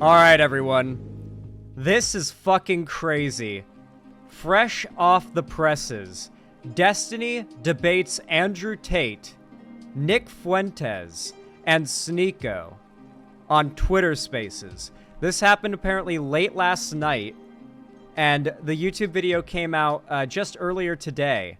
Alright, everyone. This is fucking crazy. Fresh off the presses, Destiny debates Andrew Tate, Nick Fuentes, and Sneako on Twitter Spaces. This happened apparently late last night, and the YouTube video came out just earlier today.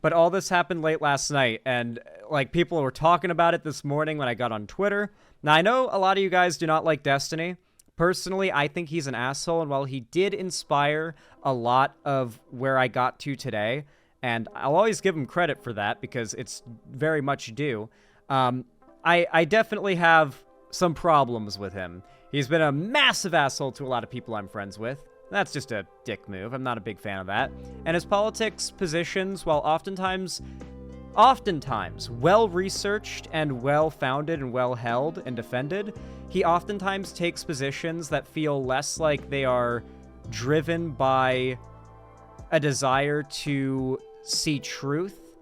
But all this happened late last night, and like people were talking about it this morning when I got on Twitter. Now, I know a lot of you guys do not like Destiny. Personally, I think he's an asshole, and while he did inspire a lot of where I got to today, and I'll always give him credit for that because it's very much due, I definitely have some problems with him. He's been a massive asshole to a lot of people I'm friends with. That's just a dick move. I'm not a big fan of that. And his politics positions, while oftentimes well-researched and well-founded and well-held and defended, he oftentimes takes positions that feel less like they are driven by a desire to see truth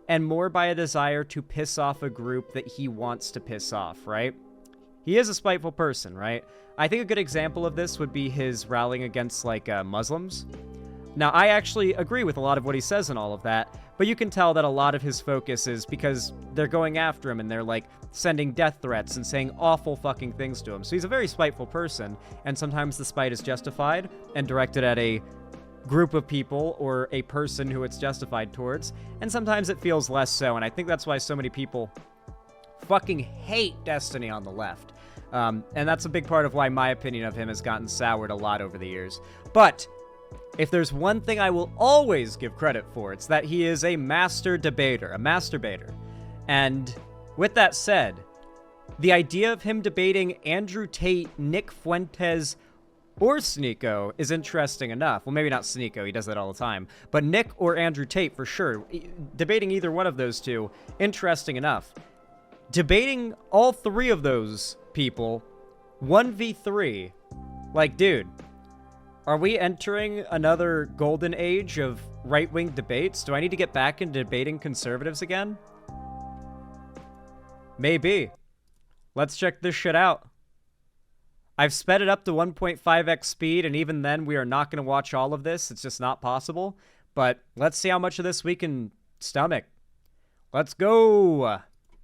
and more by a desire to piss off a group that he wants to piss off, right? He is a spiteful person, right? I think a good example of this would be his rallying against, like, Muslims. Now, I actually agree with a lot of what he says and all of that, but you can tell that a lot of his focus is because they're going after him and they're, like, sending death threats and saying awful fucking things to him. So he's a very spiteful person, and sometimes the spite is justified and directed at a group of people or a person who it's justified towards, and sometimes it feels less so, and I think that's why so many people fucking hate Destiny on the left. And that's a big part of why my opinion of him has gotten soured a lot over the years. But if there's one thing I will always give credit for, it's that he is a master debater, a masturbator. And with that said, the idea of him debating Andrew Tate, Nick Fuentes, or Sneako is interesting enough. Well, maybe not Sneako, he does that all the time. But Nick or Andrew Tate, for sure. Debating either one of those two, interesting enough. Debating all three of those people, 1v3, like, dude, are we entering another golden age of right-wing debates? Do I need to get back into debating conservatives again? Maybe. Let's check this shit out. I've sped it up to 1.5x speed, and even then, we are not going to watch all of this. It's just not possible. But let's see how much of this we can stomach. Let's go.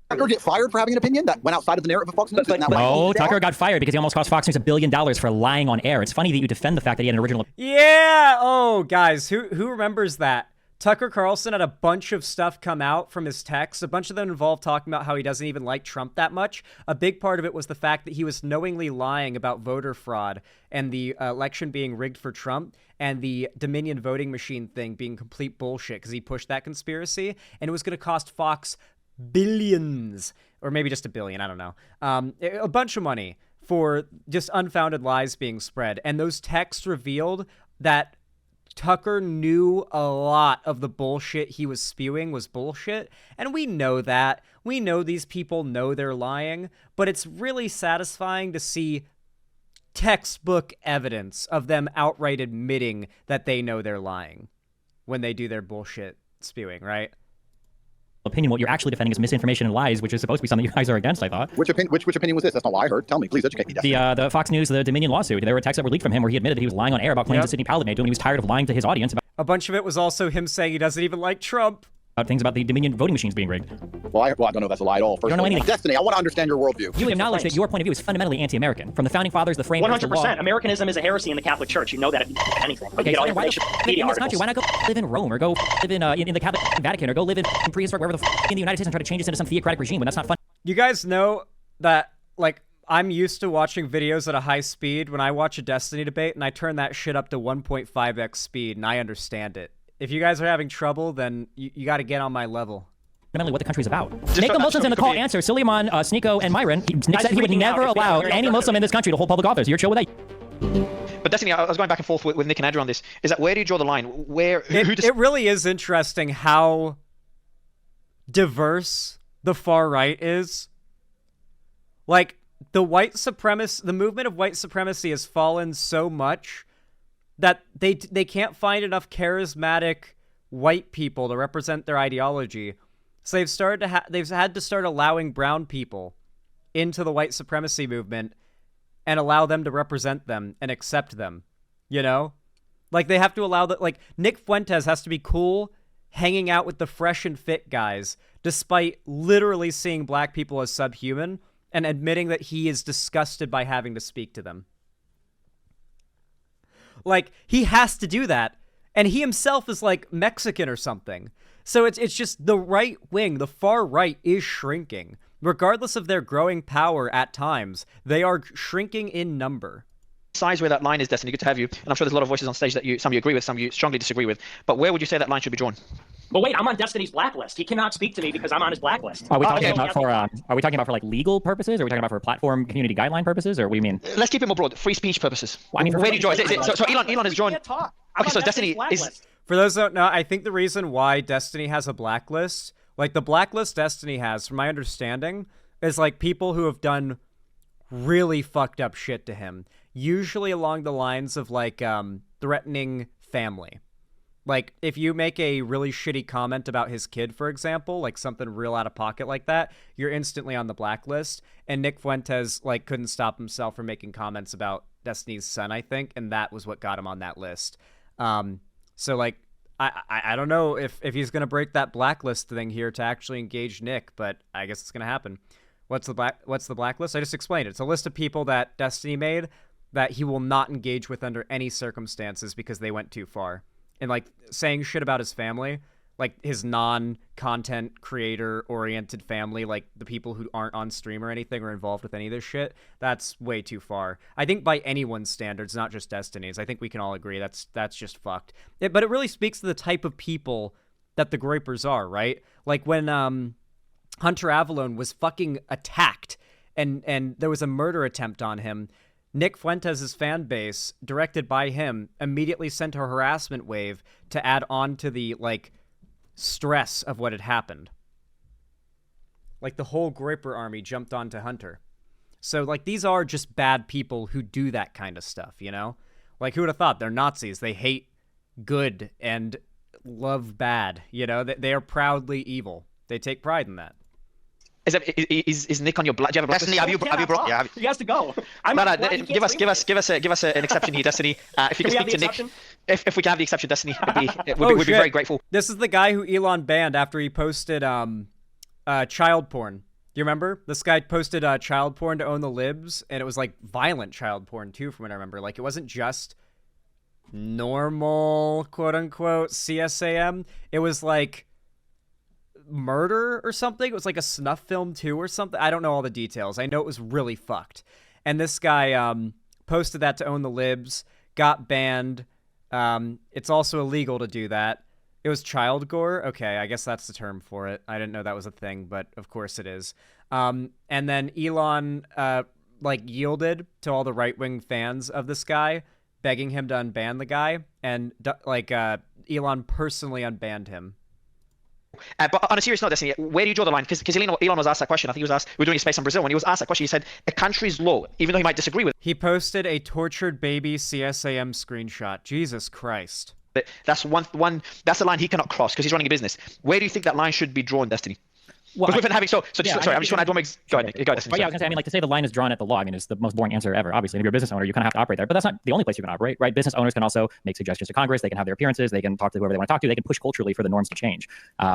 Tucker get fired for having an opinion that went outside of the narrative of Fox News? No, Tucker got fired because he almost cost Fox News $1 billion for lying on air. It's funny that you defend the fact that he had an original... Yeah! Oh, guys, who remembers that? Tucker Carlson had a bunch of stuff come out from his texts. A bunch of them involved talking about how he doesn't even like Trump that much. A big part of it was the fact that he was knowingly lying about voter fraud and the election being rigged for Trump and the Dominion voting machine thing being complete bullshit because he pushed that conspiracy, and it was going to cost Fox billions, or maybe just $1 billion, I don't know. A bunch of money for just unfounded lies being spread. And those texts revealed that Tucker knew a lot of the bullshit he was spewing was bullshit. And we know that. We know these people know they're lying, but it's really satisfying to see textbook evidence of them outright admitting that they know they're lying when they do their bullshit spewing, right? Opinion. What you're actually defending is misinformation and lies, which is supposed to be something you guys are against, I thought. Which opinion was this? That's not what I heard. Tell me, please educate me. The Fox News, the Dominion lawsuit. There were texts that were leaked from him where he admitted that he was lying on air about claims that Sidney Powell made to him, and he was tired of lying to his audience about... A bunch of it was also him saying he doesn't even like Trump. Things about the Dominion voting machines being rigged. Well, I don't know if that's a lie at all. First, you don't know anything. Destiny, I want to understand your worldview. You acknowledge that your point of view is fundamentally anti-American. From the founding fathers, the framers, 100%. Americanism is a heresy in the Catholic Church. You know that anything. Okay, so why in this country, why not go live in Rome or go live in the Catholic Vatican or go live in prehistoric wherever the in the United States and try to change this into some theocratic regime when that's not fun? You guys know that, like, I'm used to watching videos at a high speed when I watch a Destiny debate, and I turn that shit up to 1.5x speed, and I understand it. If you guys are having trouble, then you got to get on my level. Fundamentally what the country's about. Make the Muslims in the call answer. Suleiman, Sneako, and Myron. Nick said he would never allow any Muslim in this country to hold public office. You're chill with that? But Destiny, I was going back and forth with Nick and Andrew on this. Is that where do you draw the line? It really is interesting how diverse the far right is. Like, the movement of white supremacy has fallen so much that they can't find enough charismatic white people to represent their ideology. So they've had to start allowing brown people into the white supremacy movement, and allow them to represent them and accept them, you know? Like, they have to allow that. Like, Nick Fuentes has to be cool hanging out with the fresh and fit guys, despite literally seeing black people as subhuman and admitting that he is disgusted by having to speak to them. Like, he has to do that, and he himself is, like, Mexican or something. So it's just the right wing, the far right, is shrinking. Regardless of their growing power at times, they are shrinking in number. Size where that line is, Destiny. Good to have you. And I'm sure there's a lot of voices on stage that some you agree with, some you strongly disagree with. But where would you say that line should be drawn? But wait, I'm on Destiny's blacklist. He cannot speak to me because I'm on his blacklist. Are we talking about for like legal purposes? Are we talking about for platform community guideline purposes? Or what do you mean? Let's keep it more broad. Free speech purposes. Well, I mean, where do you draw? So Elon has drawn. Okay, so Destiny is. For those who don't know, I think the reason why Destiny has a blacklist, like the blacklist Destiny has, from my understanding, is like people who have done really fucked up shit to him. Usually along the lines of like threatening family. Like if you make a really shitty comment about his kid, for example, like something real out of pocket like that, you're instantly on the blacklist. And Nick Fuentes like couldn't stop himself from making comments about Destiny's son, I think, and that was what got him on that list. So like I don't know if he's gonna break that blacklist thing here to actually engage Nick, but I guess it's gonna happen. What's the blacklist? I just explained it. It's a list of people that Destiny made that he will not engage with under any circumstances because they went too far. And like saying shit about his family, like his non-content creator-oriented family, like the people who aren't on stream or anything or involved with any of this shit, that's way too far. I think by anyone's standards, not just Destiny's, I think we can all agree that's just fucked. But it really speaks to the type of people that the Groypers are, right? Like when Hunter Avallone was fucking attacked and there was a murder attempt on him, Nick Fuentes' fan base, directed by him, immediately sent a harassment wave to add on to the, like, stress of what had happened. Like, the whole Groyper army jumped onto Hunter. So, like, these are just bad people who do that kind of stuff, you know? Like, who would have thought? They're Nazis. They hate good and love bad, you know? They are proudly evil. They take pride in that. Is Nick on your black? Do you have a Destiny, have you brought? Yeah. He has to go. Give us an exception here, Destiny. If you can speak to Nick, if we can have the exception, Destiny, we'd be very grateful. This is the guy who Elon banned after he posted child porn. Do you remember? This guy posted child porn to own the libs, and it was like violent child porn too, from what I remember. Like it wasn't just normal quote unquote CSAM. It was like murder or something. It was like a snuff film too or something. I don't know all the details. I know it was really fucked. And this guy posted that to own the libs, got banned. It's also illegal to do that. It was child gore. Okay, I guess that's the term for it. I didn't know that was a thing, but of course it is. And then Elon like yielded to all the right-wing fans of this guy, begging him to unban the guy, and Elon personally unbanned him. But on a serious note, Destiny, where do you draw the line? Because Elon was asked that question. I think he was asked, we were doing a space on Brazil, when he was asked that question, he said, a country's law, even though he might disagree with it. He posted a tortured baby CSAM screenshot. Jesus Christ. That's that's the line he cannot cross because he's running a business. Where do you think that line should be drawn, Destiny? Well, sorry, I just want to add one more. Go ahead, Nick. Go ahead, Destiny. But yeah, I was gonna say, I mean, like to say the line is drawn at the law, I mean, it's the most boring answer ever. Obviously, and if you're a business owner, you kind of have to operate there. But that's not the only place you can operate, right? Business owners can also make suggestions to Congress. They can have their appearances. They can talk to whoever they want to talk to. They can push culturally for the norms to change.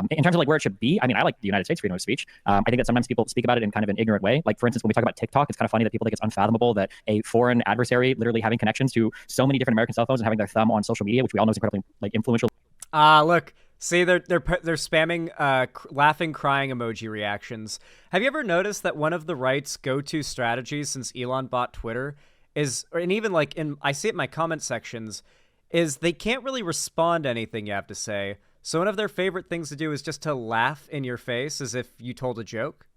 In terms of like where it should be, I mean, I like the United States freedom of speech. I think that sometimes people speak about it in kind of an ignorant way. Like, for instance, when we talk about TikTok, it's kind of funny that people think it's unfathomable that a foreign adversary literally having connections to so many different American cell phones and having their thumb on social media, which we all know is incredibly like influential. Look. See, they're spamming laughing, crying emoji reactions. Have you ever noticed that one of the right's go-to strategies since Elon bought Twitter is, and even like I see it in my comment sections, is they can't really respond to anything you have to say. So one of their favorite things to do is just to laugh in your face as if you told a joke.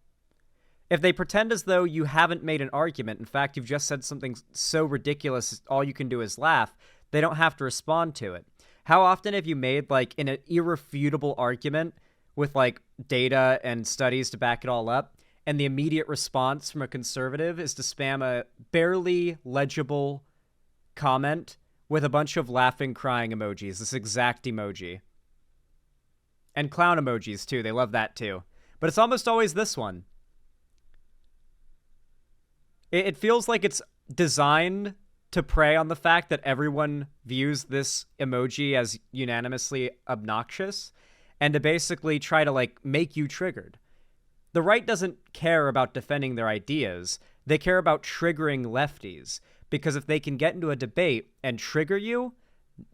If they pretend as though you haven't made an argument, in fact, you've just said something so ridiculous, all you can do is laugh, they don't have to respond to it. How often have you made, like, an irrefutable argument with, like, data and studies to back it all up, and the immediate response from a conservative is to spam a barely legible comment with a bunch of laughing, crying emojis, this exact emoji. And clown emojis, too. They love that, too. But it's almost always this one. It feels like it's designed to prey on the fact that everyone views this emoji as unanimously obnoxious and to basically try to like make you triggered. The right doesn't care about defending their ideas. They care about triggering lefties, because if they can get into a debate and trigger you,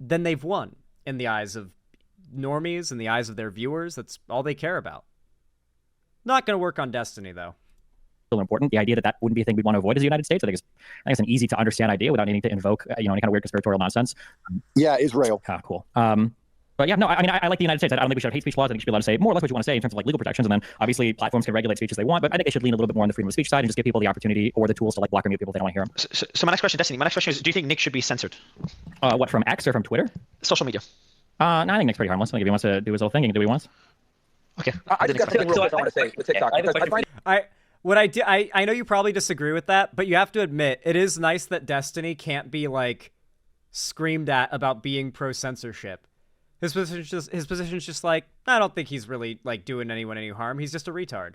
then they've won in the eyes of normies, in the eyes of their viewers. That's all they care about. Not going to work on Destiny, though. Still important. The idea that that wouldn't be a thing we'd want to avoid as the United States, I think it's an easy to understand idea without needing to invoke any kind of weird conspiratorial nonsense. Yeah, Israel. Cool. But yeah, no, I mean, I like the United States. I don't think we should have hate speech laws. I think you should be allowed to say more or less what you want to say in terms of like legal protections. And then obviously platforms can regulate speech as they want, but I think they should lean a little bit more on the freedom of speech side and just give people the opportunity or the tools to like block or mute people if they don't want to hear them. So my next question, Destiny, is, do you think Nick should be censored? What, from X or from Twitter? Social media. No, I think Nick's pretty harmless. Like if he wants to do his whole thing, he can do what he wants. Okay. I just got something real quick I want to say with TikTok. I know you probably disagree with that, but you have to admit it is nice that Destiny can't be like screamed at about being pro censorship. His position's just like, I don't think he's really like doing anyone any harm. He's just a retard.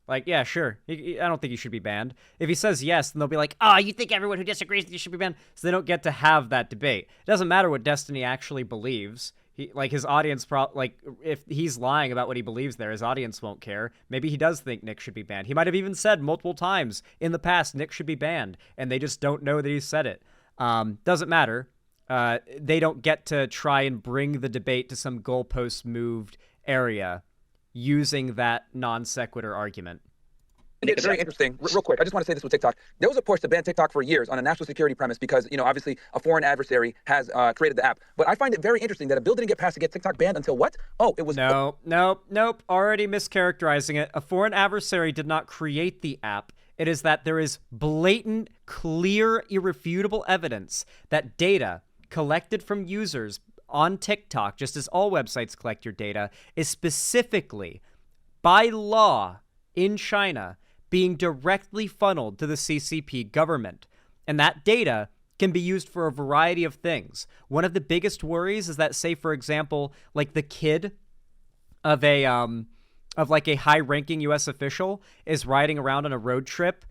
Like, yeah, sure. I don't think he should be banned. If he says yes, then they'll be like, oh, you think everyone who disagrees with you should be banned? So they don't get to have that debate. It doesn't matter what Destiny actually believes. His audience, if he's lying about what he believes there, his audience won't care. Maybe he does think Nick should be banned. He might have even said multiple times in the past Nick should be banned, and they just don't know that he said it. Doesn't matter. They don't get to try and bring the debate to some goalpost moved area using that non sequitur argument. It's very interesting. Real quick, I just want to say this with TikTok. There was a push to ban TikTok for years on a national security premise because, obviously a foreign adversary has created the app. But I find it very interesting that a bill didn't get passed to get TikTok banned until what? Oh, it was... Nope. Already mischaracterizing it. A foreign adversary did not create the app. It is that there is blatant, clear, irrefutable evidence that data collected from users on TikTok, just as all websites collect your data, is specifically, by law, in China, being directly funneled to the CCP government. And that data can be used for a variety of things. One of the biggest worries is that, say, for example, like the kid of a high-ranking U.S. official is riding around on a road trip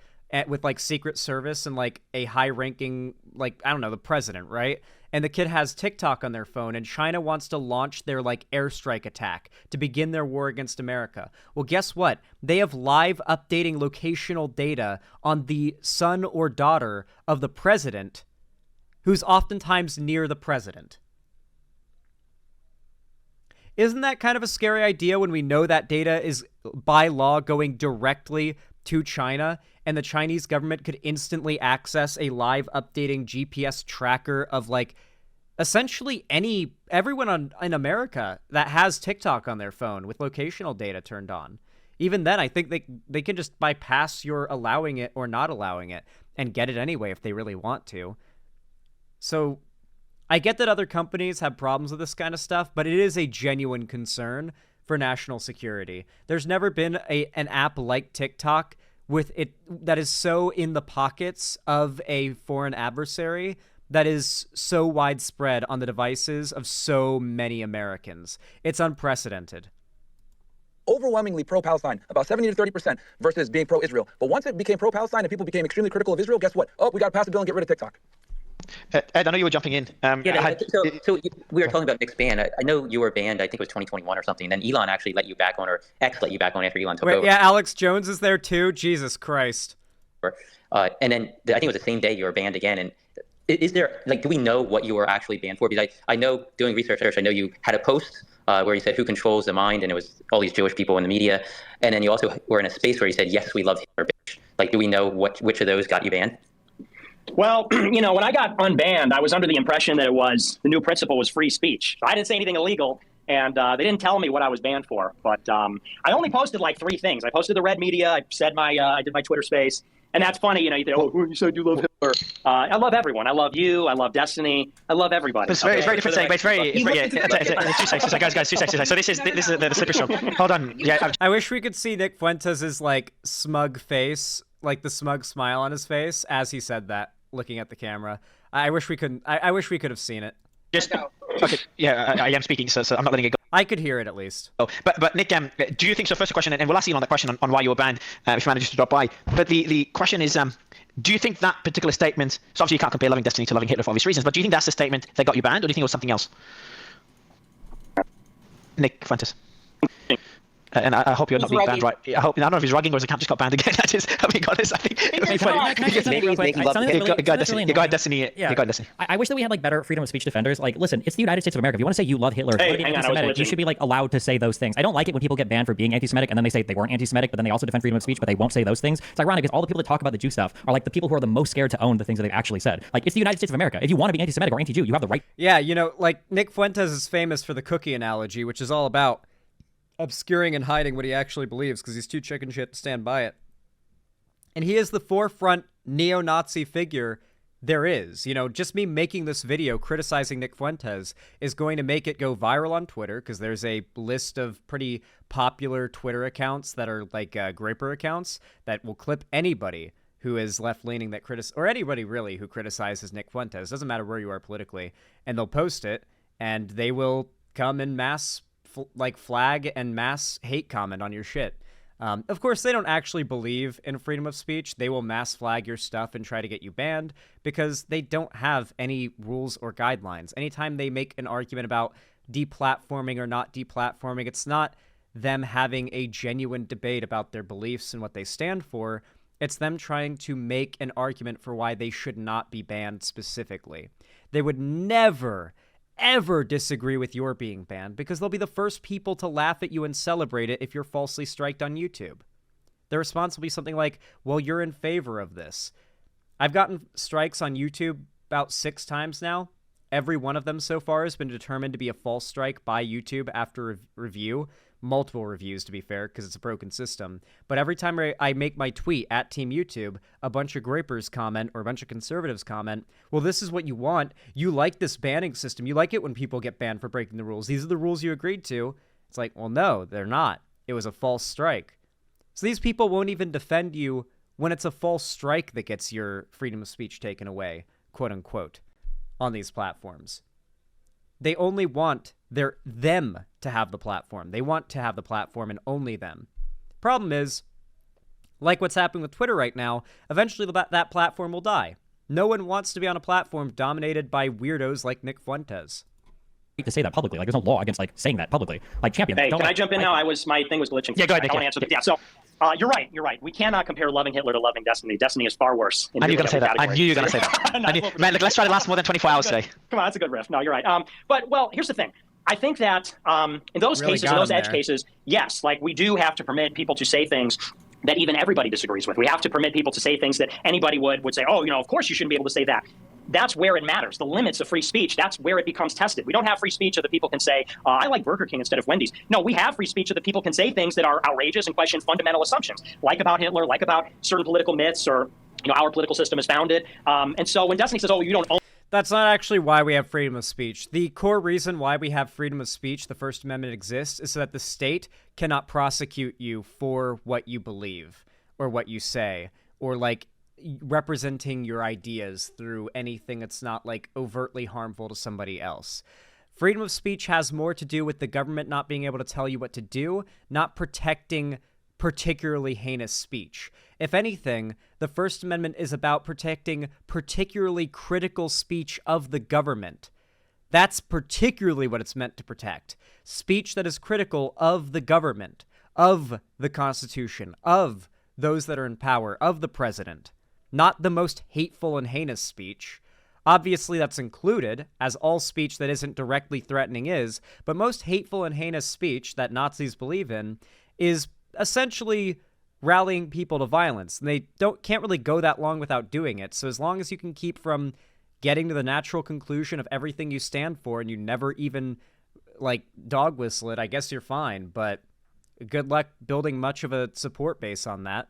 with like Secret Service and like a high-ranking, like, I don't know, the president, right? And the kid has TikTok on their phone, and China wants to launch their like airstrike attack to begin their war against America. Well, guess what? They have live updating locational data on the son or daughter of the president, who's oftentimes near the president. Isn't that kind of a scary idea when we know that data is by law going directly to China, and the Chinese government could instantly access a live updating GPS tracker of like essentially everyone in America that has TikTok on their phone with locational data turned on? Even then, I think they can just bypass your allowing it or not allowing it and get it anyway if they really want to. So I get that other companies have problems with this kind of stuff, but it is a genuine concern for national security. There's never been an app like TikTok with it that is so in the pockets of a foreign adversary, that is so widespread on the devices of so many Americans. It's unprecedented. Overwhelmingly pro-Palestine, about 70 to 30% versus being pro-Israel. But once it became pro-Palestine and people became extremely critical of Israel, guess what? Oh, we got to pass a bill and get rid of TikTok. Ed, I know you were jumping in. So we were talking about Nick's ban. I know you were banned, I think it was 2021 or something. Then Elon actually let you back on, or X let you back on after Elon took over. Yeah, Alex Jones is there too? Jesus Christ. And then I think it was the same day you were banned again. And is there, like, do we know what you were actually banned for? Because I know doing research, I know you had a post where you said, who controls the mind? And it was all these Jewish people in the media. And then you also were in a space where you said, yes, we love Hitler, bitch. Like, do we know which of those got you banned? Well, when I got unbanned, I was under the impression that the new principle was free speech. I didn't say anything illegal, and they didn't tell me what I was banned for. But I only posted like 3 things. I posted the red media. I said I did my Twitter space. And that's funny, you think, oh, you said you love Hitler. I love everyone. I love you. I love Destiny. I love everybody. It's very different saying, but it's very, guys, 2 seconds. So this is the slippery slope. Hold on. Yeah. I wish we could see Nick Fuentes' like smug face, like the smug smile on his face as he said that, looking at the camera. I wish we could have seen it. Okay. Yeah, I am speaking, so I'm not letting it go. I could hear it at least. Oh, but Nick, do you think so? First question, and we'll ask you on that question on why you were banned, if you managed to drop by. But the question is, Do you think that particular statement, so obviously you can't compare loving Destiny to loving Hitler for obvious reasons, but do you think that's the statement that got you banned, or do you think it was something else? Nick Fuentes. And I hope you're not being banned, right? I don't know if he's rugging or his account just got banned again. That is, I mean, honest, I think. Go ahead, Destiny. Yeah. Go ahead, Destiny. I wish that we had like better freedom of speech defenders. Like, listen, it's the United States of America. If you want to say you love Hitler, Hey, if you want to be hang on, I was anti-Semitic, you glitching. should be like allowed to say those things. I don't like it when people get banned for being anti-Semitic and then they say they weren't anti-Semitic, but then they also defend freedom of speech, but they won't say those things. It's ironic because all the people that talk about the Jew stuff are like the people who are the most scared to own the things that they've actually said. Like, it's the United States of America. If you want to be anti-Semitic or anti-Jew, you have the right. Yeah, you know, like Nick Fuentes is famous for the cookie analogy, which is all about obscuring and hiding what he actually believes because he's too chicken shit to stand by it. And he is the forefront neo-Nazi figure there is. You know, just me making this video criticizing Nick Fuentes is going to make it go viral on Twitter because there's a list of pretty popular Twitter accounts that are like Graper accounts that will clip anybody who is left-leaning that or anybody really who criticizes Nick Fuentes. Doesn't matter where you are politically. And they'll post it, and they will come in mass flag and mass hate comment on your shit. Of course, they don't actually believe in freedom of speech. They will mass flag your stuff and try to get you banned because they don't have any rules or guidelines. Anytime they make an argument about deplatforming or not deplatforming, it's not them having a genuine debate about their beliefs and what they stand for. It's them trying to make an argument for why they should not be banned specifically. They would never ever disagree with your being banned because they'll be the first people to laugh at you and celebrate it if you're falsely striked on YouTube. Their response will be something like, well, you're in favor of this. I've gotten strikes on YouTube about 6 times now. Every one of them so far has been determined to be a false strike by YouTube after review. Multiple reviews, to be fair, because it's a broken system. But every time I make my tweet at Team YouTube, a bunch of grapers comment or a bunch of conservatives comment, well, this is what you want. You like this banning system. You like it when people get banned for breaking the rules. These are the rules you agreed to. It's like, well, no, they're not. It was a false strike. So these people won't even defend you when it's a false strike that gets your freedom of speech taken away, quote unquote, on these platforms. They only want them to have the platform. They want to have the platform and only them. Problem is, like what's happening with Twitter right now, eventually that platform will die. No one wants to be on a platform dominated by weirdos like Nick Fuentes. To say that publicly. Like, there's no law against like saying that publicly. Like, champion. Hey, can I jump in now? My thing was glitching. Yeah, go ahead, Nick. I want to answer this. Yeah, so you're right. We cannot compare loving Hitler to loving Destiny. Destiny is far worse. I knew you were going to say that. I knew you were going to say that. Man, look, let's try to last more than 24 hours today. Come on, that's a good riff. No, you're right. But, well, here's the thing. I think that in those Really cases, in those edge cases, yes, like we do have to permit people to say things that even everybody disagrees with. We have to permit people to say things that anybody would say, oh, you know, of course you shouldn't be able to say that. That's where it matters. The limits of free speech, that's where it becomes tested. We don't have free speech so that people can say, I like Burger King instead of Wendy's. No, we have free speech so that people can say things that are outrageous and question fundamental assumptions, like about Hitler, like about certain political myths, or, you know, our political system is founded. And so when Destiny says, oh, you don't own... That's not actually why we have freedom of speech. The core reason why we have freedom of speech, the First Amendment exists, is so that the state cannot prosecute you for what you believe or what you say, or like representing your ideas through anything that's not like overtly harmful to somebody else. Freedom of speech has more to do with the government not being able to tell you what to do, not protecting particularly heinous speech. If anything, the First Amendment is about protecting particularly critical speech of the government. That's particularly what it's meant to protect. Speech that is critical of the government, of the Constitution, of those that are in power, of the president. Not the most hateful and heinous speech. Obviously, that's included, as all speech that isn't directly threatening is, but most hateful and heinous speech that Nazis believe in is essentially rallying people to violence. And they can't really go that long without doing it. So as long as you can keep from getting to the natural conclusion of everything you stand for and you never even, like, dog whistle it, I guess you're fine. But good luck building much of a support base on that.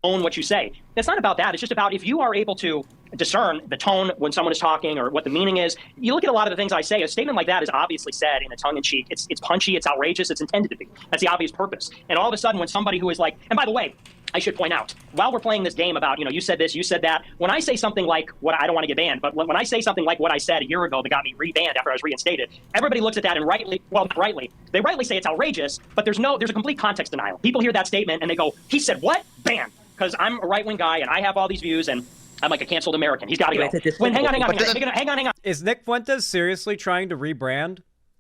Own what you say. It's not about that. It's just about if you are able to discern the tone when someone is talking or what the meaning is. You look at a lot of the things I say, a statement like that is obviously said in a tongue-in-cheek. It's punchy, it's outrageous, it's intended to be. That's the obvious purpose. And all of a sudden when somebody who is like, and by the way, I should point out, while we're playing this game about, you know, you said this, you said that, when I say something like what, I don't want to get banned, but when I say something like what I said a year ago that got me rebanned after I was reinstated, everybody looks at that and they rightly say it's outrageous, but there's a complete context denial. People hear that statement and they go, he said what? Ban. because I'm a right-wing guy and I have all these views and I'm like a canceled American. He's got to go. Hang on. Is Nick Fuentes seriously trying to rebrand?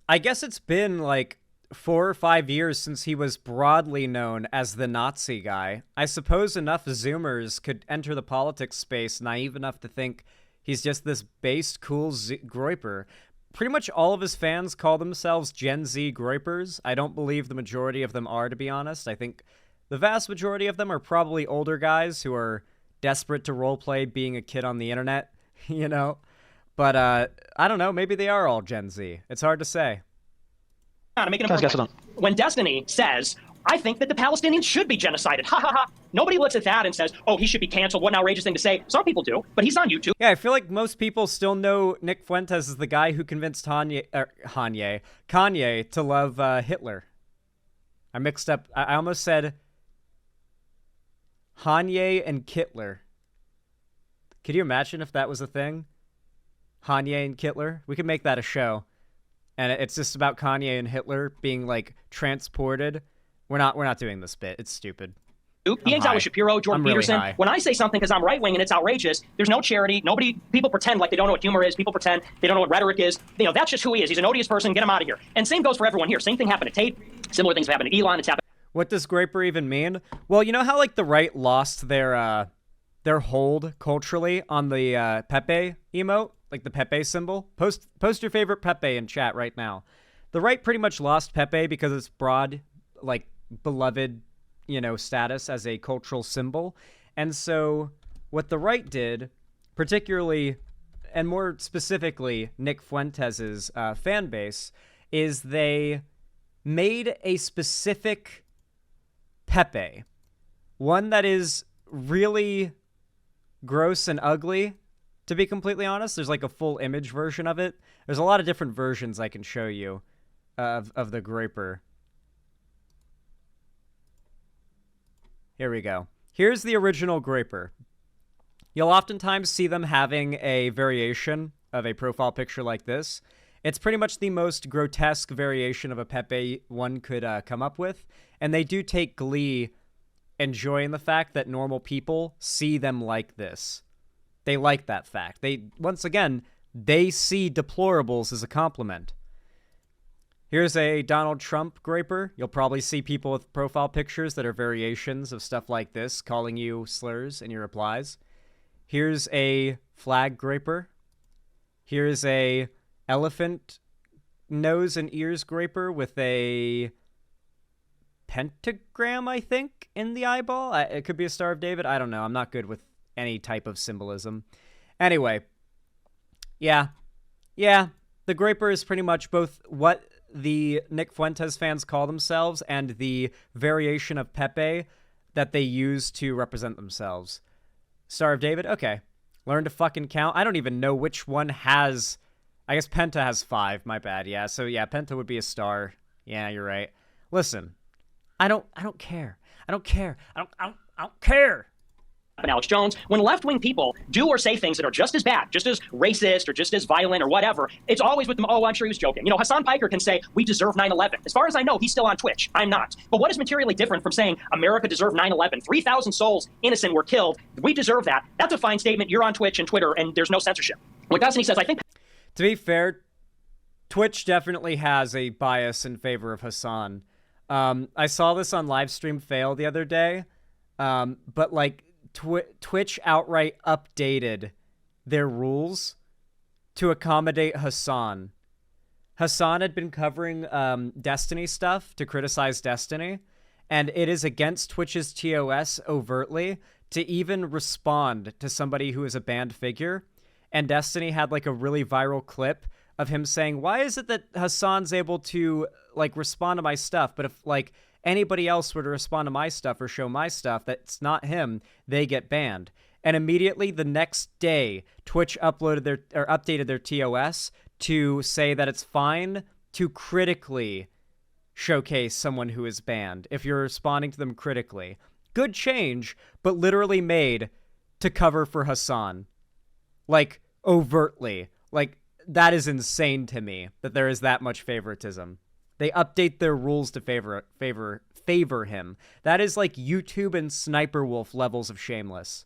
I guess it's been like 4 or 5 years since he was broadly known as the Nazi guy. I suppose enough Zoomers could enter the politics space naive enough to think he's just this based, cool groiper. Pretty much all of his fans call themselves Gen Z groipers. I don't believe the majority of them are, to be honest. I think the vast majority of them are probably older guys who are desperate to roleplay being a kid on the internet, you know? But I don't know, maybe they are all Gen Z. It's hard to say. When Destiny says, I think that the Palestinians should be genocided, ha ha ha, nobody looks at that and says, oh, he should be canceled, what an outrageous thing to say. Some people do, but he's on YouTube. Yeah, I feel like most people still know Nick Fuentes as the guy who convinced Kanye to love Hitler. I mixed up, I almost said Kanye and Kittler. Could you imagine if that was a thing? Kanye and Kittler? We could make that a show. And it's just about Kanye and Hitler being, like, transported. We're not doing this bit. It's stupid. He hangs out with Shapiro, Jordan Peterson. Really when I say something because I'm right-wing and it's outrageous, there's no charity. People pretend like they don't know what humor is. People pretend they don't know what rhetoric is. You know, that's just who he is. He's an odious person. Get him out of here. And same goes for everyone here. Same thing happened to Tate. Similar things have happened to Elon. It's happened. What does groiper even mean? Well, you know how, like, the right lost their hold culturally on the Pepe emote? Like the Pepe symbol? Post your favorite Pepe in chat right now. The right pretty much lost Pepe because it's broad, like, beloved, you know, status as a cultural symbol. And so what the right did, particularly, and more specifically, Nick Fuentes' fan base, is they made a specific Pepe. One that is really gross and ugly, to be completely honest. There's like a full image version of it. There's a lot of different versions I can show you of the groiper. Here we go. Here's the original groiper. You'll oftentimes see them having a variation of a profile picture like this. It's pretty much the most grotesque variation of a Pepe one could come up with, and they do take glee enjoying the fact that normal people see them like this. They like that fact. Once again, they see deplorables as a compliment. Here's a Donald Trump groiper. You'll probably see people with profile pictures that are variations of stuff like this, calling you slurs in your replies. Here's a flag groiper. Here's a elephant nose and ears groiper with a pentagram, I think, in the eyeball. It could be a Star of David. I don't know. I'm not good with any type of symbolism. Anyway, yeah, the groiper is pretty much both what the Nick Fuentes fans call themselves and the variation of Pepe that they use to represent themselves. Star of David? Okay. Learn to fucking count. I don't even know which one has... I guess Penta has 5, my bad. Yeah, so yeah, Penta would be a star. Yeah, you're right. Listen, I don't care. I don't care. I don't care. And Alex Jones, when left-wing people do or say things that are just as bad, just as racist or just as violent or whatever, it's always with them, oh, I'm sure he was joking. You know, Hassan Piker can say, we deserve 9/11. As far as I know, he's still on Twitch. I'm not. But what is materially different from saying America deserved 9/11? 3,000 souls, innocent, were killed. We deserve that. That's a fine statement. You're on Twitch and Twitter, and there's no censorship. What Destiny says, I think... To be fair, Twitch definitely has a bias in favor of Hassan. I saw this on Livestream Fail the other day, but, like, Twitch outright updated their rules to accommodate Hassan. Hassan had been covering Destiny stuff to criticize Destiny, and it is against Twitch's TOS overtly to even respond to somebody who is a banned figure. And Destiny had like a really viral clip of him saying, why is it that Hassan's able to like respond to my stuff, but if like anybody else were to respond to my stuff or show my stuff that's not him, they get banned. And immediately the next day, Twitch updated their TOS to say that it's fine to critically showcase someone who is banned if you're responding to them critically. Good change, but literally made to cover for Hassan. Like, overtly. Like, that is insane to me, that there is that much favoritism. They update their rules to favor him. That is like YouTube and Sniper Wolf levels of shameless.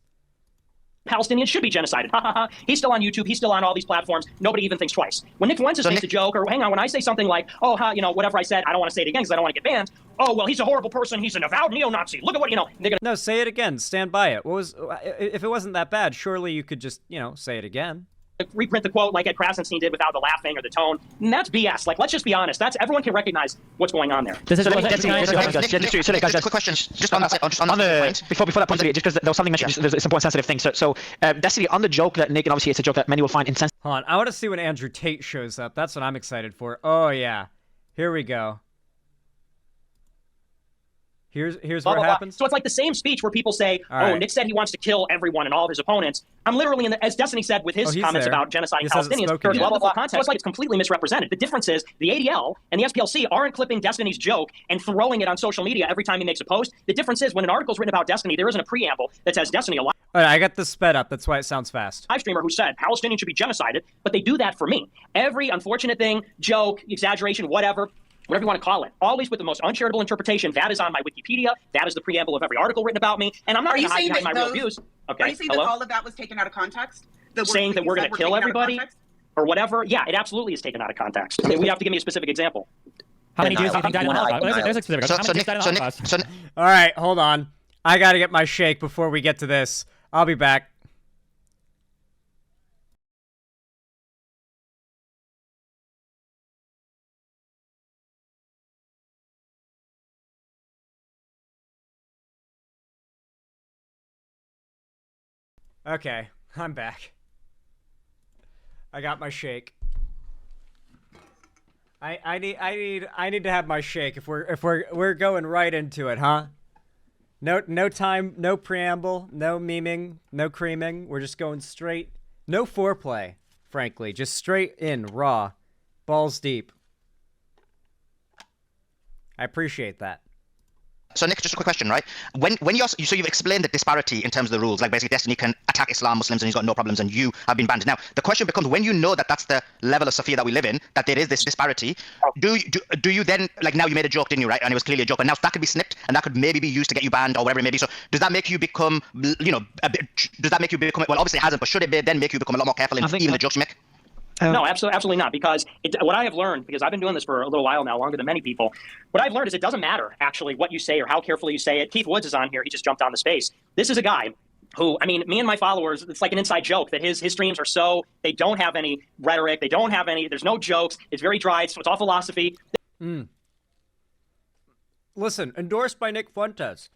Palestinians should be genocided. Ha ha ha. He's still on YouTube. He's still on all these platforms. Nobody even thinks twice. When Nick Fuentes makes a joke, or hang on, when I say something like, oh, whatever I said, I don't want to say it again because I don't want to get banned. Oh, well, he's a horrible person. He's an avowed neo-Nazi. Look at what, they're gonna. No, say it again. Stand by it. If it wasn't that bad, surely you could just, say it again. Reprint the quote like Ed Krasenstein did without the laughing or the tone. And that's BS. Like, let's just be honest. Everyone can recognize what's going on there. Quick question. Just on the before that point, just because there was something mentioned. It's important, sensitive thing. So, Destiny, on the joke that Nick, and obviously it's a joke that many will find insensitive. Hold on, I want to see when Andrew Tate shows up. That's what I'm excited for. Oh yeah, here we go. Here's blah, what blah, happens. So it's like the same speech where people say, right. Nick said he wants to kill everyone and all of his opponents. I'm literally, as Destiny said with his comments about genociding Palestinians, blah, blah, blah. So it's like it's completely misrepresented. The difference is the ADL and the SPLC aren't clipping Destiny's joke and throwing it on social media every time he makes a post. The difference is when an article is written about Destiny, there isn't a preamble that says Destiny a live All right, I got this sped up. That's why it sounds fast. streamer who said Palestinians should be genocided, but they do that for me. Every unfortunate thing, joke, exaggeration, whatever you want to call it, always with the most uncharitable interpretation. That is on my Wikipedia. That is the preamble of every article written about me. And I'm not going to hide behind my real views. Okay. Are you saying that all of that was taken out of context? Saying that we're going to kill everybody or whatever? Yeah, it absolutely is taken out of context. We have to give me a specific example. How many Jews do you think died in the Holocaust? There's a specific. How many Jews died in the Holocaust? All right, hold on. I got to get my shake before we get to this. I'll be back. Okay, I'm back. I got my shake. I need to have my shake if we're going right into it, huh? No time, no preamble, no memeing, no creaming. We're just going straight. No foreplay, frankly, just straight in, raw, balls deep. I appreciate that. So Nick, just a quick question, right? When you've explained the disparity in terms of the rules, like basically Destiny can attack Islam, Muslims, and he's got no problems, and you have been banned. Now the question becomes, when you know that that's the level of Sophia that we live in, that there is this disparity, do you then, like, now you made a joke, didn't you, right? And it was clearly a joke, but now that could be snipped and that could maybe be used to get you banned or whatever it may be. So does that make you become, well, obviously it hasn't, but should it then make you become a lot more careful in even the jokes you make? No, absolutely not. Because what I have learned, because I've been doing this for a little while now, longer than many people, what I've learned is it doesn't matter, actually, what you say or how carefully you say it. Keith Woods is on here. He just jumped on the space. This is a guy who, I mean, me and my followers, it's like an inside joke that his streams are they don't have any rhetoric. They don't have there's no jokes. It's very dry. It's all philosophy. Listen, endorsed by Nick Fuentes.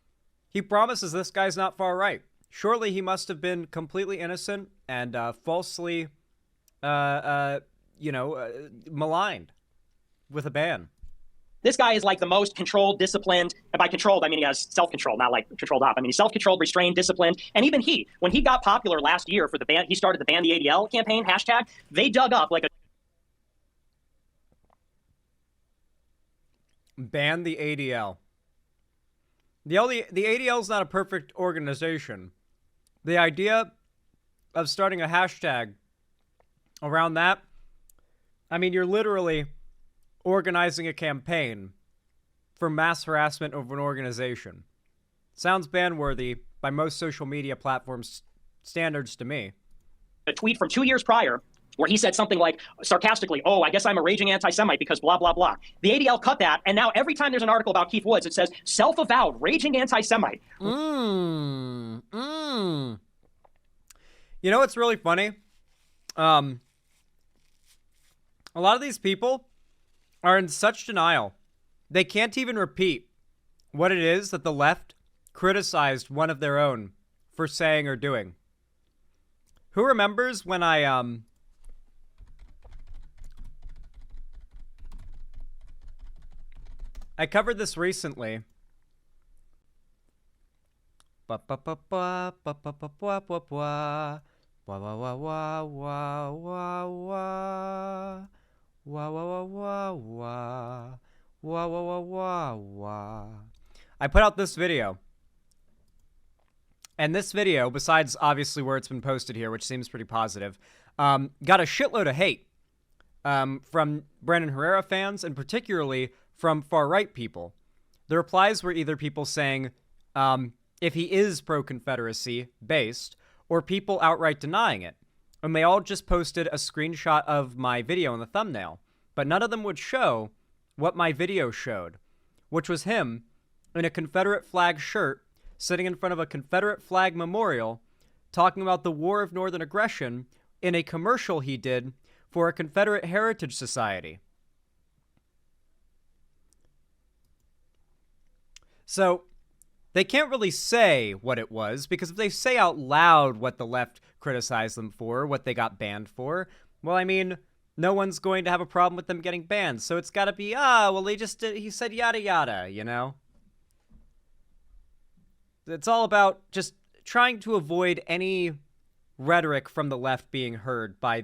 He promises this guy's not far right. Surely he must have been completely innocent and falsely maligned with a ban. This guy is like the most controlled, disciplined, and by controlled, I mean he has self-control, not like controlled op. I mean, he's self-controlled, restrained, disciplined, and even when he got popular last year for the ban, he started the Ban the ADL campaign, hashtag, they dug up like a... Ban the ADL. The ADL is not a perfect organization. The idea of starting a hashtag around that, I mean, you're literally organizing a campaign for mass harassment of an organization. Sounds ban-worthy by most social media platforms standards to me. A tweet from 2 years prior where he said something like, sarcastically, oh, I guess I'm a raging anti-Semite because blah, blah, blah. The ADL cut that, and now every time there's an article about Keith Woods, it says, self-avowed, raging anti-Semite. You know what's really funny? A lot of these people are in such denial, they can't even repeat what it is that the left criticized one of their own for saying or doing. Who remembers when I covered this recently. I put out this video. And this video, besides obviously where it's been posted here, which seems pretty positive, got a shitload of hate from Brandon Herrera fans, and particularly from far-right people. The replies were either people saying, if he is pro-Confederacy based, or people outright denying it. And they all just posted a screenshot of my video in the thumbnail, but none of them would show what my video showed, which was him in a Confederate flag shirt sitting in front of a Confederate flag memorial talking about the War of Northern Aggression in a commercial he did for a Confederate Heritage Society. So they can't really say what it was, because if they say out loud what the left criticized them for, what they got banned for, well, I mean, no one's going to have a problem with them getting banned. So it's got to be, well, he said yada yada, you know? It's all about just trying to avoid any rhetoric from the left being heard by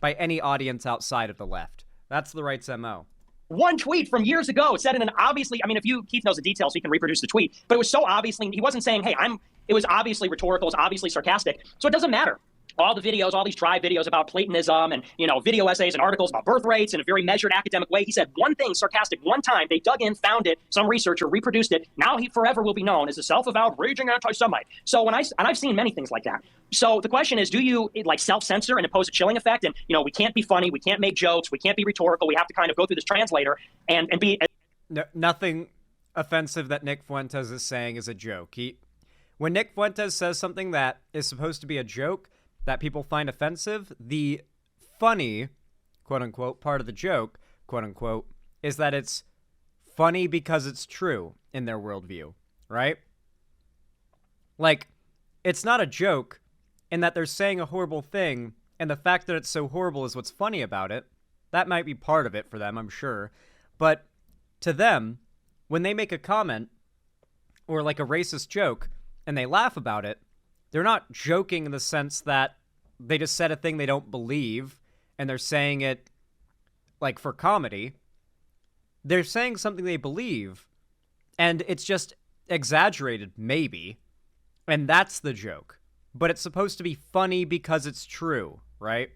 any audience outside of the left. That's the right's MO. One tweet from years ago said in an obviously, I mean, Keith knows the details, so he can reproduce the tweet, but it was so obviously, he wasn't saying, hey, it was obviously rhetorical, it was obviously sarcastic, so it doesn't matter. All the videos, all these tribe videos about Platonism and, video essays and articles about birth rates in a very measured academic way. He said one thing sarcastic one time. They dug in, found it. Some researcher reproduced it. Now he forever will be known as a self-avowed raging anti-Semite. So I've seen many things like that. So the question is, do you self-censor and impose a chilling effect? And, we can't be funny. We can't make jokes. We can't be rhetorical. We have to kind of go through this translator and be. No, nothing offensive that Nick Fuentes is saying is a joke. When Nick Fuentes says something that is supposed to be a joke that people find offensive, the funny, quote-unquote, part of the joke, quote-unquote, is that it's funny because it's true in their worldview, right? Like, it's not a joke in that they're saying a horrible thing, and the fact that it's so horrible is what's funny about it. That might be part of it for them, I'm sure. But to them, when they make a comment or like a racist joke and they laugh about it, they're not joking in the sense that they just said a thing they don't believe and they're saying it like for comedy. They're saying something they believe and it's just exaggerated, maybe. And that's the joke. But it's supposed to be funny because it's true, right?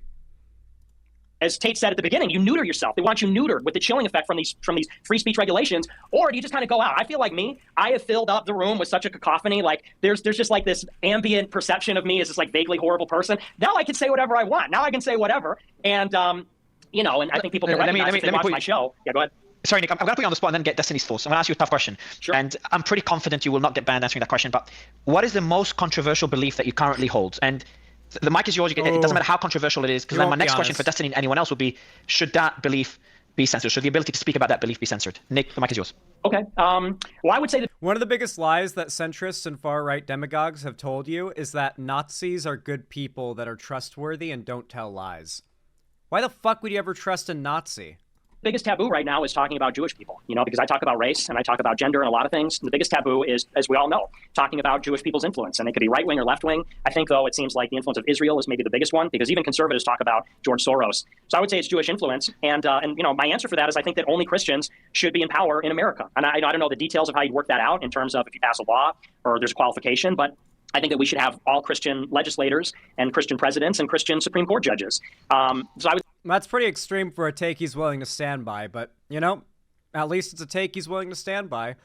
As Tate said at the beginning, you neuter yourself. They want you neutered with the chilling effect from these free speech regulations, or do you just kind of go out? I feel like I have filled up the room with such a cacophony. Like there's just like this ambient perception of me as this like vaguely horrible person. Now I can say whatever I want. Now I can say whatever, and and I think people can recognize if they watch my show. Yeah, go ahead. Sorry, Nick, I'm going to put you on the spot and then get Destiny's thoughts. I'm going to ask you a tough question. Sure. And I'm pretty confident you will not get banned answering that question, but what is the most controversial belief that you currently hold? And the mic is yours. It doesn't matter how controversial it is, because then my next question for Destiny and anyone else would be, should that belief be censored? Should the ability to speak about that belief be censored? Nick, the mic is yours. Okay. Well, I would say that one of the biggest lies that centrists and far-right demagogues have told you is that Nazis are good people that are trustworthy and don't tell lies. Why the fuck would you ever trust a Nazi? the biggest taboo right now is talking about Jewish people, because I talk about race and I talk about gender and a lot of things. And the biggest taboo is, as we all know, talking about Jewish people's influence. And they could be right-wing or left-wing. I think, though, it seems like the influence of Israel is maybe the biggest one, because even conservatives talk about George Soros. So I would say it's Jewish influence. And my answer for that is I think that only Christians should be in power in America. And I don't know the details of how you work that out in terms of if you pass a law or there's a qualification, but I think that we should have all Christian legislators and Christian presidents and Christian Supreme Court judges. That's pretty extreme for a take he's willing to stand by, but, at least it's a take he's willing to stand by.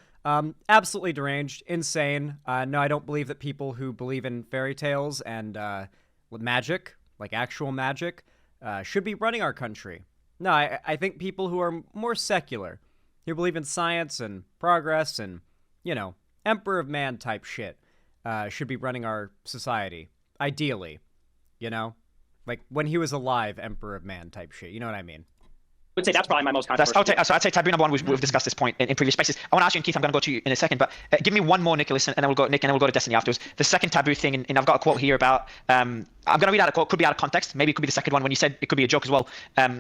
Absolutely deranged, insane. No, I don't believe that people who believe in fairy tales and with magic, like actual magic, should be running our country. No, I think people who are more secular, who believe in science and progress and, emperor of man type shit, should be running our society, ideally, like when he was alive, emperor of man type shit. You know what I mean? I would say that's probably my most controversial. I'd say taboo number one. We've discussed this point in previous spaces. I want to ask you, and Keith, I'm going to go to you in a second, but give me one more, Nicholas, and then we'll go Nick, and then we'll go to Destiny afterwards. The second taboo thing, and I've got a quote here about. I'm going to read out a quote. Could be out of context. Maybe it could be the second one when you said it could be a joke as well.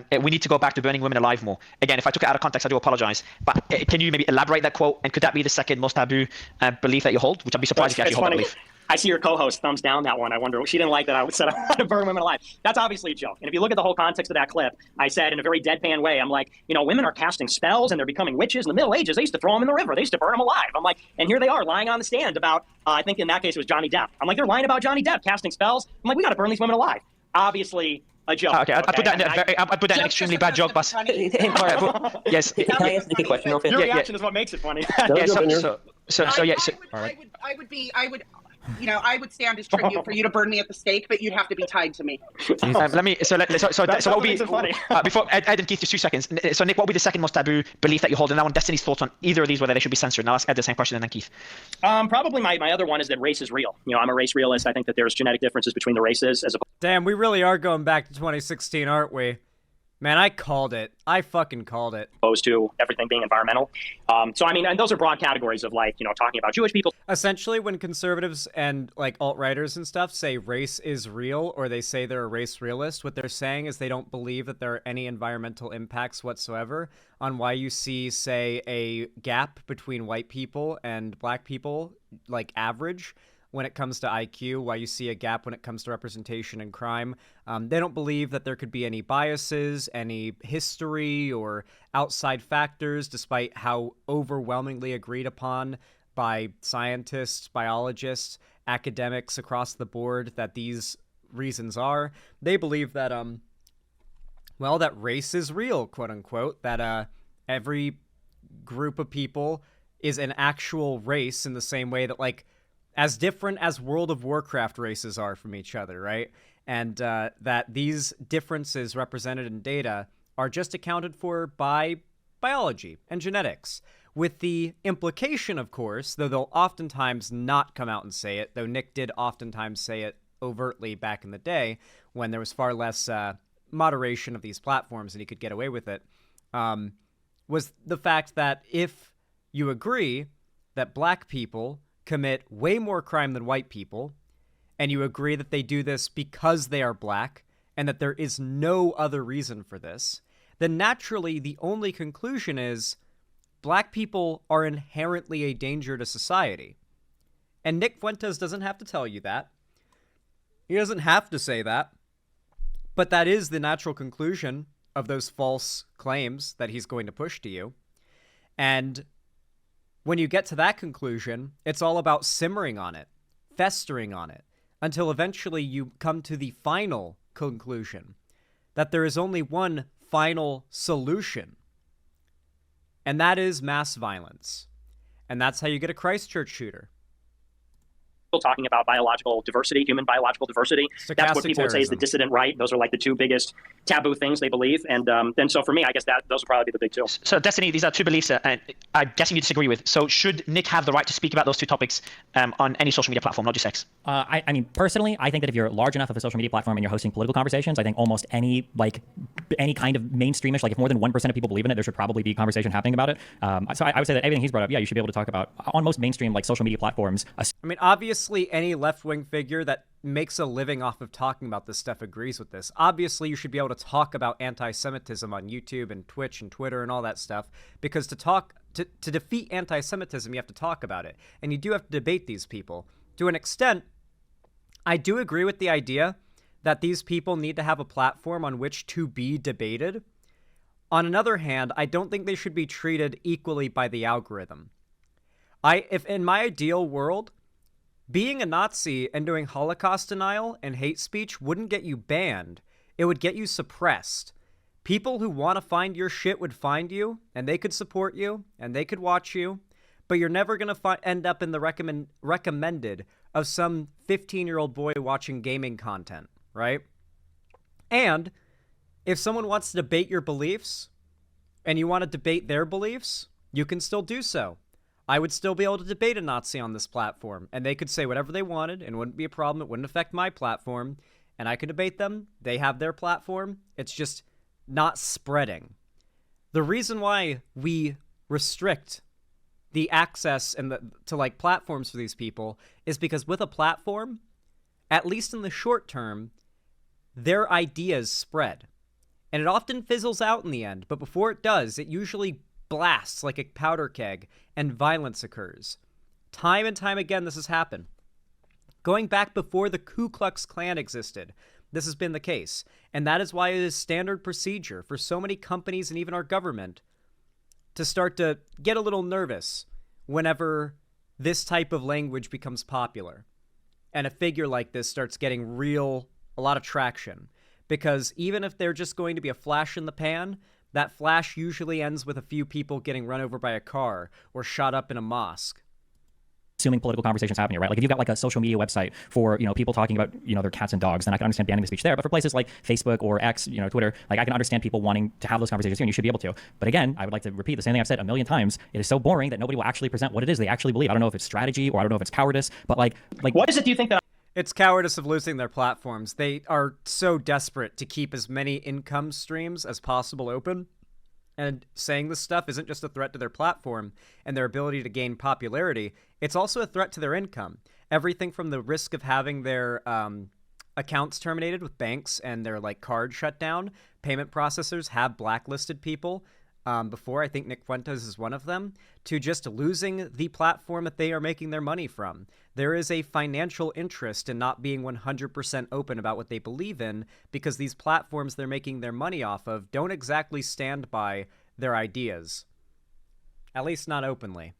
We need to go back to burning women alive more. Again, if I took it out of context, I do apologize. But can you maybe elaborate that quote? And could that be the second most taboo belief that you hold? Which I'd be surprised if you actually hold that belief. I see your co-host thumbs down that one. I wonder, she didn't like that I said I want to burn women alive. That's obviously a joke. And if you look at the whole context of that clip, I said in a very deadpan way, I'm like, women are casting spells and they're becoming witches. In the Middle Ages, they used to throw them in the river. They used to burn them alive. I'm like, and here they are lying on the stand about, I think in that case it was Johnny Depp. I'm like, they're lying about Johnny Depp casting spells. I'm like, we got to burn these women alive. Obviously, a joke. Okay, I'd put that in an extremely bad joke, but yes. Can I ask Nick a question real fast? Your reaction is what makes it funny. I would stand as tribute for you to burn me at the stake, but you'd have to be tied to me. What will be before Ed and Keith, just 2 seconds. So Nick, what would be the second most taboo belief that you hold? And I want Destiny's thoughts on either of these, whether they should be censored. And I'll ask Ed the same question, and then Keith. Probably my other one is that race is real. I'm a race realist. I think that there's genetic differences between the races as Damn, we really are going back to 2016, aren't we? Man, I called it. I fucking called it. opposed to everything being environmental. So, I mean, and those are broad categories of talking about Jewish people. Essentially, when conservatives and alt-righters and stuff say race is real, or they say they're a race realist, what they're saying is they don't believe that there are any environmental impacts whatsoever on why you see, say, a gap between white people and black people, average, when it comes to IQ, why you see a gap when it comes to representation and crime. They don't believe that there could be any biases, any history, or outside factors, despite how overwhelmingly agreed upon by scientists, biologists, academics across the board that these reasons are. They believe that, that race is real, quote unquote, that every group of people is an actual race in the same way that, as different as World of Warcraft races are from each other, right? And that these differences represented in data are just accounted for by biology and genetics, with the implication, of course, though they'll oftentimes not come out and say it, though Nick did oftentimes say it overtly back in the day when there was far less moderation of these platforms and he could get away with it, was the fact that if you agree that black people commit way more crime than white people, and you agree that they do this because they are black, and that there is no other reason for this, then naturally the only conclusion is black people are inherently a danger to society. And Nick Fuentes doesn't have to tell you that. He doesn't have to say that. But that is the natural conclusion of those false claims that he's going to push to you. And when you get to that conclusion, it's all about simmering on it, festering on it, until eventually you come to the final conclusion that there is only one final solution, and that is mass violence. And that's how you get a Christchurch shooter. Talking about biological diversity, human biological diversity. That's what people would say is the dissident right. Those are the two biggest taboo things they believe. And then so for me, I guess those would probably be the big two. So Destiny, these are two beliefs and I'm guessing you disagree with. So should Nick have the right to speak about those two topics on any social media platform, not just X? I mean, personally, I think that if you're large enough of a social media platform and you're hosting political conversations, I think almost any kind of mainstreamish, if more than 1% of people believe in it, there should probably be a conversation happening about it. So I would say that everything he's brought up, yeah, you should be able to talk about on most mainstream social media platforms. I mean, obviously any left-wing figure that makes a living off of talking about this stuff agrees with this. Obviously, you should be able to talk about anti-Semitism on YouTube and Twitch and Twitter and all that stuff, because to defeat anti-Semitism, you have to talk about it. And you do have to debate these people. To an extent, I do agree with the idea that these people need to have a platform on which to be debated. On another hand, I don't think they should be treated equally by the algorithm. If in my ideal world, being a Nazi and doing Holocaust denial and hate speech wouldn't get you banned. It would get you suppressed. People who want to find your shit would find you, and they could support you, and they could watch you, but you're never going to end up in the recommended of some 15-year-old boy watching gaming content, right? And if someone wants to debate your beliefs, and you want to debate their beliefs, you can still do so. I would still be able to debate a Nazi on this platform, and they could say whatever they wanted, and it wouldn't be a problem. It wouldn't affect my platform, and I could debate them. They have their platform. It's just not spreading. The reason why we restrict the access and to platforms for these people is because with a platform, at least in the short term, their ideas spread. And it often fizzles out in the end, but before it does, it usually blasts like a powder keg, and violence occurs. Time and time again, this has happened. Going back before the Ku Klux Klan existed, this has been the case. And that is why it is standard procedure for so many companies and even our government to start to get a little nervous whenever this type of language becomes popular. And a figure like this starts getting a lot of traction. because even if they're just going to be a flash in the pan, that flash usually ends with a few people getting run over by a car or shot up in a mosque. Assuming political conversations happening, right? Like if you've got like a social media website for, people talking about, their cats and dogs, then I can understand banning the speech there. But for places like Facebook or X, Twitter, like I can understand people wanting to have those conversations here, and you should be able to. But again, I would like to repeat the same thing I've said a million times. It is so boring that nobody will actually present what it is they actually believe. I don't know if it's strategy or I don't know if it's cowardice, but like what is it do you think that It's cowardice of losing their platforms. They are so desperate to keep as many income streams as possible open. And saying this stuff isn't just a threat to their platform and their ability to gain popularity. It's also a threat to their income. Everything from the risk of having their accounts terminated with banks and their card shut down. Payment processors have blacklisted people before. I think Nick Fuentes is one of them. To just losing the platform that they are making their money from. There is a financial interest in not being 100% open about what they believe in, because these platforms they're making their money off of don't exactly stand by their ideas. At least not openly.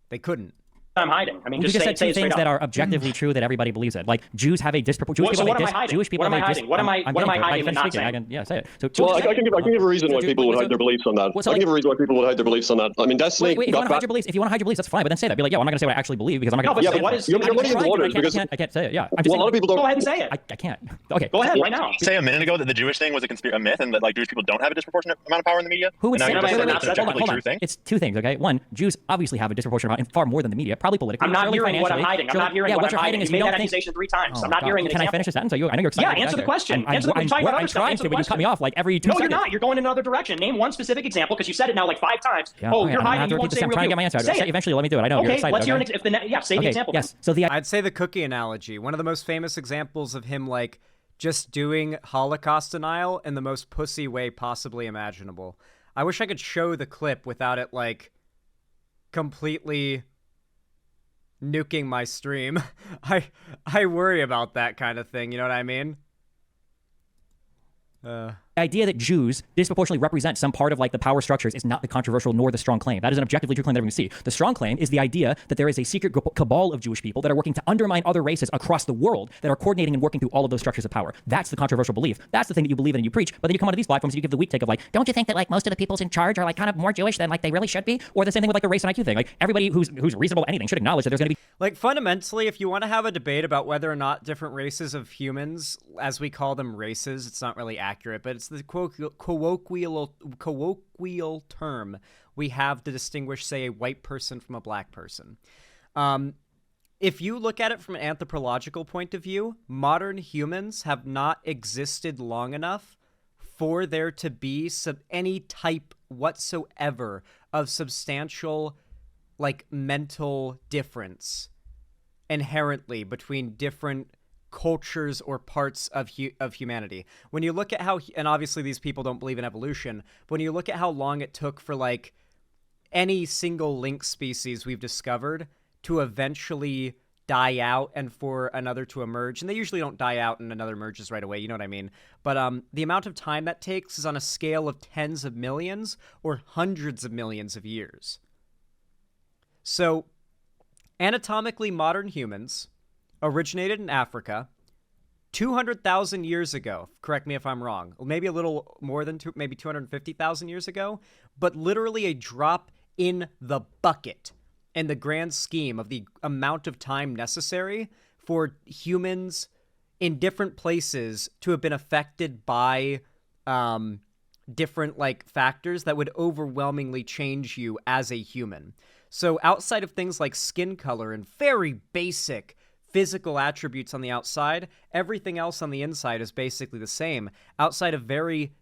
They couldn't. I'm hiding? I mean, you just said two things that are objectively true that everybody believes it. Like Jews have a disproportionate. So what am I hiding? Jewish people what am I hiding? What am I hiding and not saying? Yeah, say it. So, well, I can give a reason why people would hide their beliefs on that. I can give a reason why people would hide their beliefs on that. I mean, Destiny. Wait, if you want to hide your beliefs, that's fine. But then say that. Be like, yeah, well, I'm not going to say what I actually believe because I'm not going to. No, but what is? You're running into waters because I can't say it. Yeah. Well, a lot of people don't. Go ahead and say it. I can't. Okay. Go ahead right now. Say a minute ago that the Jewish thing was a myth and that Jewish people don't have a disproportionate amount of power in the media. Who would say that? Hold on. It's two things. Okay. One, Jews obviously have a disproportionate amount, and far more than the media, probably politically. I'm not hearing what I'm hiding. I'm not hearing what I'm hiding. You made that accusation 3 times. I'm not hearing an example. Can I finish the sentence? I know you're excited. Yeah, answer the question. I'm trying to, but you cut me off every 2 seconds. No, you're not. You're going in another direction. Name one specific example because you said it now 5 times. Oh, you're hiding. You won't say I'm trying to get my answer. Say it. Eventually, let me do it. I know you're excited. Let's hear say the example. Yes. So I'd say the cookie analogy. One of the most famous examples of him just doing Holocaust denial in the most pussy way possibly imaginable. I wish I could show the clip without it completely nuking my stream. I worry about that kind of thing, you know what I mean? The idea that Jews disproportionately represent some part of the power structures is not the controversial nor the strong claim. That is an objectively true claim that everyone can see. The strong claim is the idea that there is a secret cabal of Jewish people that are working to undermine other races across the world that are coordinating and working through all of those structures of power. That's the controversial belief. That's the thing that you believe in and you preach. But then you come onto these platforms and you give the weak take of don't you think that most of the people's in charge are kind of more Jewish than they really should be? Or the same thing with the race and IQ thing. Everybody who's reasonable to anything should acknowledge that there's going to be fundamentally, if you want to have a debate about whether or not different races of humans, as we call them races, it's not really accurate, but it's the colloquial term we have to distinguish, say, a white person from a black person. If you look at it from an anthropological point of view, modern humans have not existed long enough for there to be any type whatsoever of substantial mental difference inherently between different cultures or parts of humanity. When you look at how, and obviously these people don't believe in evolution, but when you look at how long it took for any single lynx species we've discovered to eventually die out and for another to emerge, and they usually don't die out and another emerges right away, you know what I mean? But the amount of time that takes is on a scale of tens of millions or hundreds of millions of years. So, anatomically modern humans originated in Africa 200,000 years ago. Correct me if I'm wrong. Maybe a little more than maybe 250,000 years ago, but literally a drop in the bucket in the grand scheme of the amount of time necessary for humans in different places to have been affected by different factors that would overwhelmingly change you as a human. So outside of things like skin color and very basic physical attributes on the outside, everything else on the inside is basically the same, outside of very,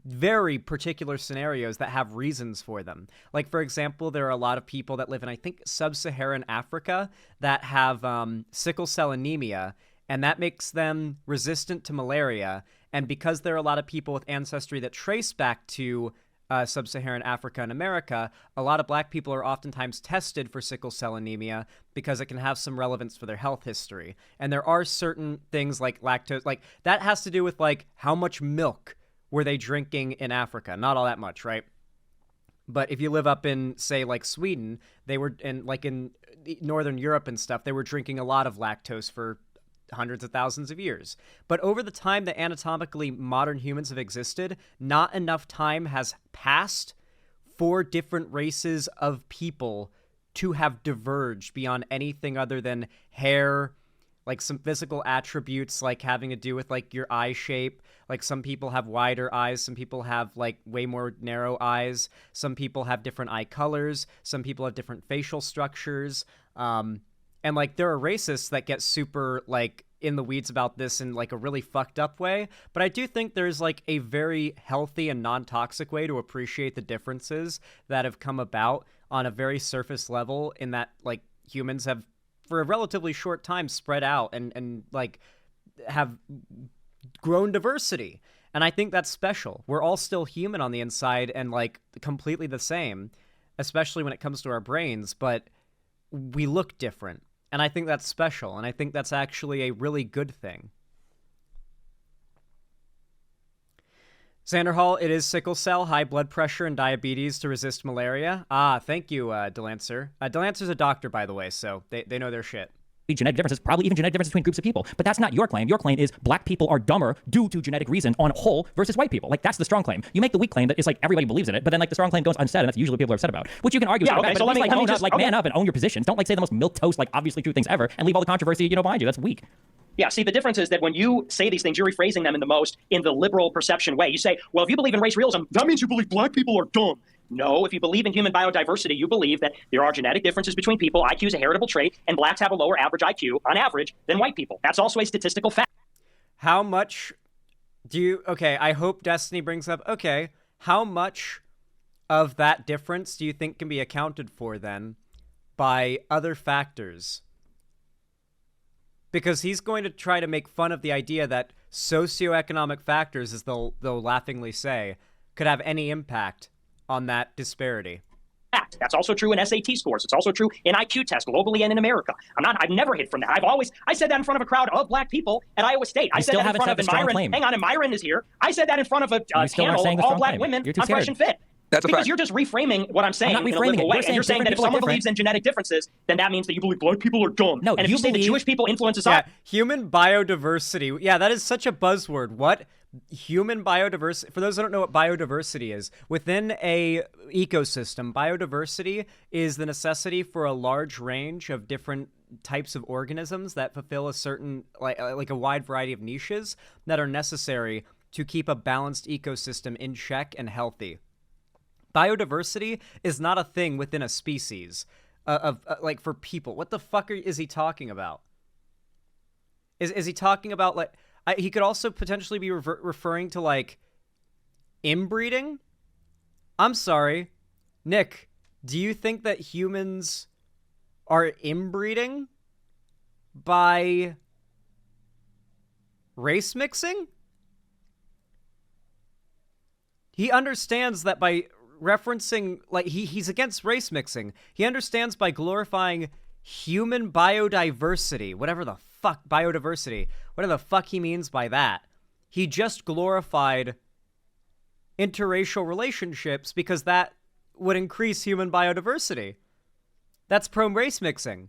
very particular scenarios that have reasons for them. For example, there are a lot of people that live in, I think, sub-Saharan Africa that have sickle cell anemia, and that makes them resistant to malaria. And because there are a lot of people with ancestry that trace back to sub-Saharan Africa and America, a lot of black people are oftentimes tested for sickle cell anemia because it can have some relevance for their health history. And there are certain things like lactose, that has to do with how much milk were they drinking in Africa? Not all that much, right? But if you live up in, say, Sweden, they were in Northern Europe and stuff, they were drinking a lot of lactose for hundreds of thousands of years. But over the time that anatomically modern humans have existed, not enough time has passed for different races of people to have diverged beyond anything other than hair, like some physical attributes, like having to do with like your eye shape. Like some people have wider eyes, some people have like way more narrow eyes, some people have different eye colors, some people have different facial structures. And like there are racists that get super like in the weeds about this in like a really fucked up way, but I do think there's like a very healthy and non-toxic way to appreciate the differences that have come about on a very surface level, in that like humans have for a relatively short time spread out and like have grown diversity. And I think that's special. We're all still human on the inside and like completely the same, especially when it comes to our brains, but we look different. And I think that's special, and I think that's actually a really good thing. Xander Hall, it is sickle cell, high blood pressure, and diabetes to resist malaria. Ah, thank you, Delancer. Delancer's a doctor, by the way, so they know their shit. Genetic differences, probably even genetic differences between groups of people. But that's not your claim. Your claim is black people are dumber due to genetic reasons on whole versus white people. Like, that's the strong claim. You make the weak claim that it's like everybody believes in it, but then like the strong claim goes unsaid, and that's usually what people are upset about. Which you can argue. Yeah, okay, so let me just man up and own your positions. Don't like say the most milquetoast, like obviously true things ever, and leave all the controversy behind you. That's weak. Yeah, see, the difference is that when you say these things, you're rephrasing them in the liberal perception way. You say, well, if you believe in race realism, that means you believe black people are dumb. No, if you believe in human biodiversity, you believe that there are genetic differences between people. IQ is a heritable trait, and blacks have a lower average IQ, on average, than white people. That's also a statistical fact. How much do you... Okay, I hope Destiny brings up... Okay, how much of that difference do you think can be accounted for, then, by other factors? Because he's going to try to make fun of the idea that socioeconomic factors, as they'll laughingly say, could have any impact on that disparity. That's also true in SAT scores. It's also true in IQ tests globally and in America. I've never hid from that. I said that in front of a crowd of black people at Iowa State. I said that in front of Myron. Hang on, and Myron is here. I said that in front of a panel of all black women on Fresh and Fit. That's because you're just reframing what I'm saying in a liberal way. And you're saying that if someone believes in genetic differences, then that means that you believe black people are dumb. No, and if you say that Jewish people influence society. Yeah, human biodiversity. Yeah, that is such a buzzword. What? Human biodiversity. For those who don't know what biodiversity is, within a ecosystem, biodiversity is the necessity for a large range of different types of organisms that fulfill a certain, like a wide variety of niches that are necessary to keep a balanced ecosystem in check and healthy. Biodiversity is not a thing within a species like for people. What the fuck is he talking about? Is he talking about like... he could also potentially be referring to, like, inbreeding? I'm sorry. Nick, do you think that humans are inbreeding by race mixing? He understands that by referencing, like, he's against race mixing. He understands by glorifying human biodiversity, whatever the fuck, biodiversity, whatever the fuck he means by that. He just glorified interracial relationships because that would increase human biodiversity. That's pro-race mixing.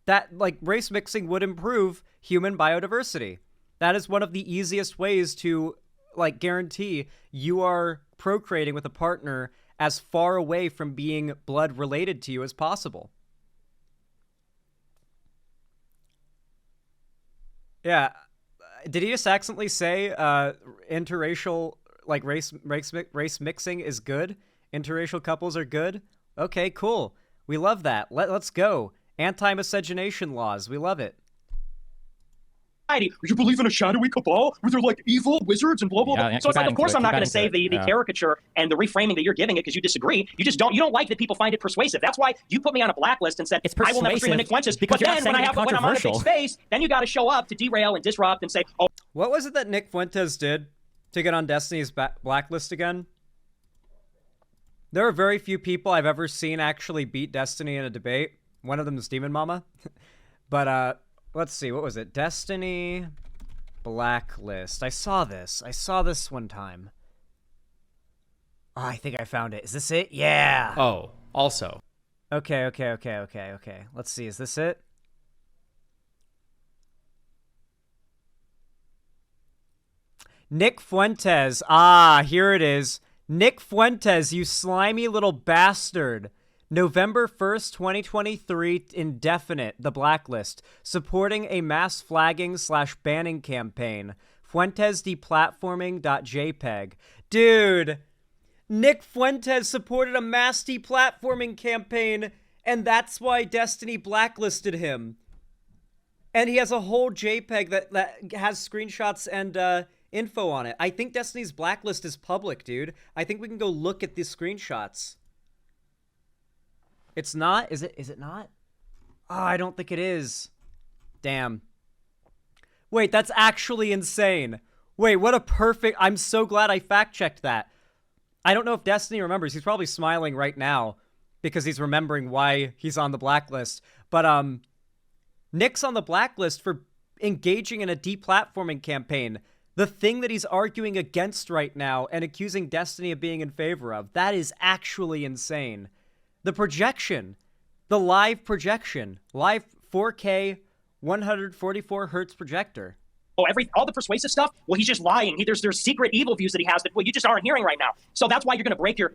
That, like, race mixing would improve human biodiversity. That is one of the easiest ways to, like, guarantee you are procreating with a partner as far away from being blood related to you as possible. Yeah. Did he just accidentally say interracial, like, race mixing is good? Interracial couples are good? Okay, cool. We love that. Let's go. Anti-miscegenation laws. We love it. You believe in a shadowy cabal where they're like evil wizards and blah blah blah. So it's like, of course, I'm not going to say the caricature and the reframing that you're giving it because you disagree. You just don't. You don't like that people find it persuasive. That's why you put me on a blacklist and said I will never stream with Nick Fuentes. But then when I'm on a big space, then you got to show up to derail and disrupt and say, oh. What was it that Nick Fuentes did to get on Destiny's blacklist again? There are very few people I've ever seen actually beat Destiny in a debate. One of them is Demon Mama, but let's see, what was it? Destiny blacklist. I saw this one time. Oh, I think I found it. Is this it? Yeah. Oh, also. Okay. Let's see, is this it? Nick Fuentes. Ah, here it is. Nick Fuentes, you slimy little bastard. November 1st, 2023, indefinite, the blacklist, supporting a mass flagging/banning campaign. Fuentes deplatforming.jpg. Dude, Nick Fuentes supported a mass deplatforming campaign, and that's why Destiny blacklisted him. And he has a whole JPEG that has screenshots and info on it. I think Destiny's blacklist is public, dude. I think we can go look at these screenshots. It's not? Is it not? Oh, I don't think it is. Damn. Wait, that's actually insane. Wait, what a perfect... I'm so glad I fact-checked that. I don't know if Destiny remembers. He's probably smiling right now because he's remembering why he's on the blacklist. But, Nick's on the blacklist for engaging in a deplatforming campaign. The thing that he's arguing against right now and accusing Destiny of being in favor of. That is actually insane. The projection. The live projection. Live 4K 144 hertz projector. All the persuasive stuff. Well, he's just lying. There's secret evil views that he has that you just aren't hearing right now. So that's why you're gonna break your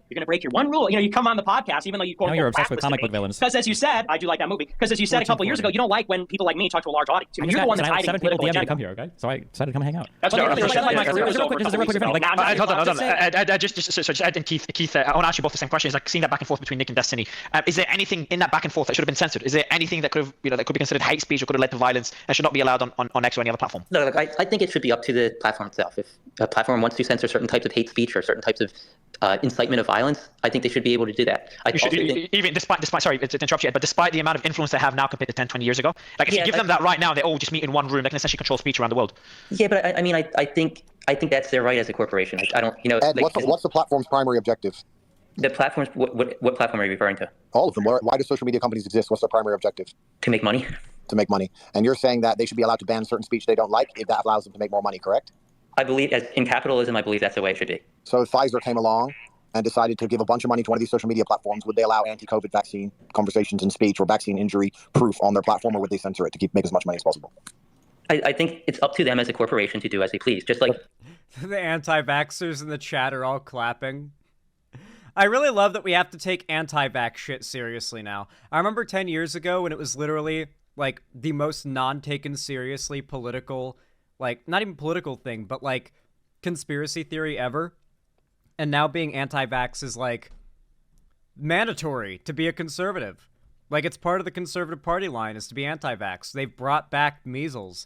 one rule. You come on the podcast even though you quote. Now you're obsessed with comic book villains. Because as you said, I do like that movie. Because as you said a couple years ago, you don't like when people like me talk to a large audience. You're the one that's hiding 7 people political DM'd to agenda. come here, okay? So I decided to come hang out. That's Hold on, Keith. I want to ask you both the same question. It's like seeing that back and forth between Nick and Destiny. Is there anything in that back and forth that should have been censored? Is there anything that could have, that could be considered hate speech or could have led to violence and should not be allowed on X or any other platform? Look, I think it should be up to the platform itself. If a platform wants to censor certain types of hate speech or certain types of incitement of violence, I think they should be able to do that. Even despite sorry to interrupt you, but despite the amount of influence they have now compared to 10, 20 years ago, like if you give them that right now, they all just meet in one room. They can essentially control speech around the world. Yeah, but I think that's their right as a corporation. I don't, Ed, what's the platform's primary objective? The platforms. What platform are you referring to? All of them. Why do social media companies exist? What's their primary objective? To make money. To make money. And you're saying that they should be allowed to ban certain speech they don't like if that allows them to make more money, correct? I believe, in capitalism, I believe that's the way it should be. So if Pfizer came along and decided to give a bunch of money to one of these social media platforms, would they allow anti-COVID vaccine conversations and speech or vaccine injury proof on their platform, or would they censor it to make as much money as possible? I think it's up to them as a corporation to do as they please. Just like the anti-vaxxers in the chat are all clapping. I really love that we have to take anti-vax shit seriously now. I remember 10 years ago when it was literally like the most non-taken seriously political, like not even political thing, but like conspiracy theory ever. And now being anti-vax is like mandatory to be a conservative. Like it's part of the conservative party line is to be anti-vax. They've brought back measles.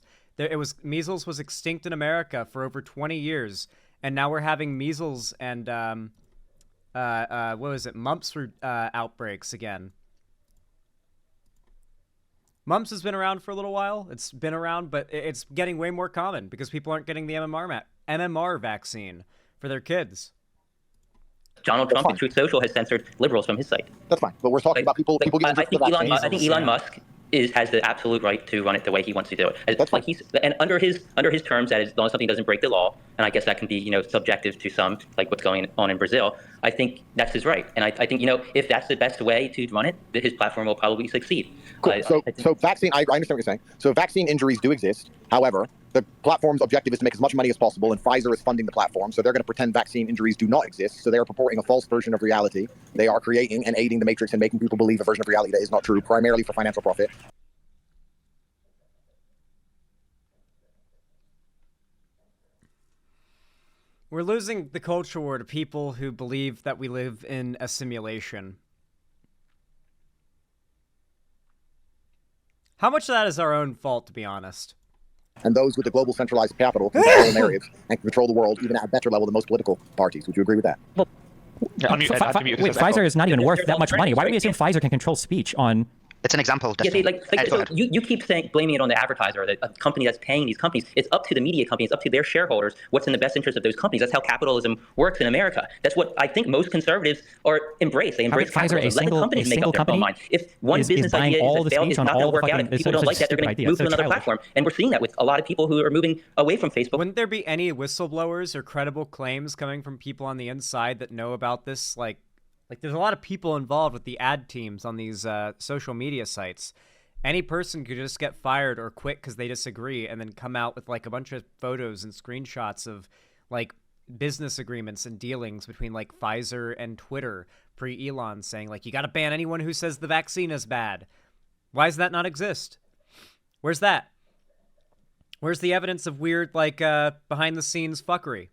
Measles was extinct in America for over 20 years, and now we're having measles and what was it? Mumps outbreaks again. Mumps has been around for a little while. It's been around, but it's getting way more common because people aren't getting the MMR vaccine for their kids. Donald Trump and Truth Social has censored liberals from his site. That's fine, but we're talking about people getting I think Elon Musk has the absolute right to run it the way he wants to do it. That's like and under his terms, that as long as something doesn't break the law, and I guess that can be subjective to some, like what's going on in Brazil. I think that's his right, and I think if that's the best way to run it, that his platform will probably succeed. Cool. So vaccine, I understand what you're saying. So vaccine injuries do exist. However, the platform's objective is to make as much money as possible, and Pfizer is funding the platform, so they're going to pretend vaccine injuries do not exist. So they are purporting a false version of reality. They are creating and aiding the matrix and making people believe a version of reality that is not true, primarily for financial profit. We're losing the culture war to people who believe that we live in a simulation. How much of that is our own fault, to be honest? And those with the global centralized capital can control narratives and control the world even at a better level than most political parties. Would you agree with that? Well, Pfizer is not even worth that much money. Why do we assume Pfizer can control speech on... It's an example. Yeah, so you keep blaming it on the advertiser, or the company that's paying these companies. It's up to the media companies, it's up to their shareholders, what's in the best interest of those companies. That's how capitalism works in America. That's what I think most conservatives embrace. They embrace capitalism. Let the companies make up their own mind. If one business idea is not going to work out, and people don't like that, they're going to move to another platform. And we're seeing that with a lot of people who are moving away from Facebook. Wouldn't there be any whistleblowers or credible claims coming from people on the inside that know about this? Like there's a lot of people involved with the ad teams on these social media sites. Any person could just get fired or quit because they disagree and then come out with like a bunch of photos and screenshots of like business agreements and dealings between like Pfizer and Twitter pre-Elon saying like, you got to ban anyone who says the vaccine is bad. Why does that not exist? Where's that? Where's the evidence of weird, like, behind the scenes fuckery?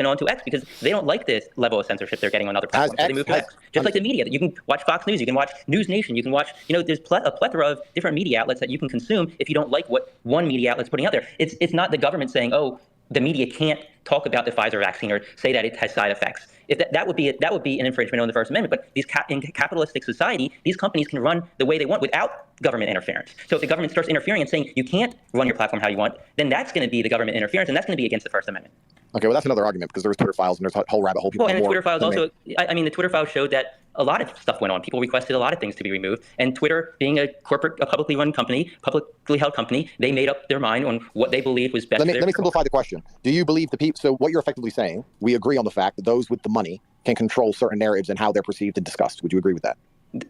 On to X because they don't like this level of censorship they're getting on other platforms. So they move to X. Just like the media, you can watch Fox News, you can watch News Nation, you can watch, there's a plethora of different media outlets that you can consume if you don't like what one media outlet's putting out there. It's not the government saying, oh, the media can't talk about the Pfizer vaccine or say that it has side effects. If that would be an infringement on the First Amendment. But in capitalistic society, these companies can run the way they want without government interference. So if the government starts interfering and saying you can't run your platform how you want, then that's going to be the government interference, and that's going to be against the First Amendment. Okay, well, that's another argument because there's Twitter files and there's a whole rabbit hole. Well, and the Twitter files also, I mean, the Twitter files showed that a lot of stuff went on. People requested a lot of things to be removed. And Twitter, being a publicly run company, publicly held company, they made up their mind on what they believed was best. Let me simplify the question. Do you believe the people, so what you're effectively saying, we agree on the fact that those with the money can control certain narratives and how they're perceived and discussed. Would you agree with that?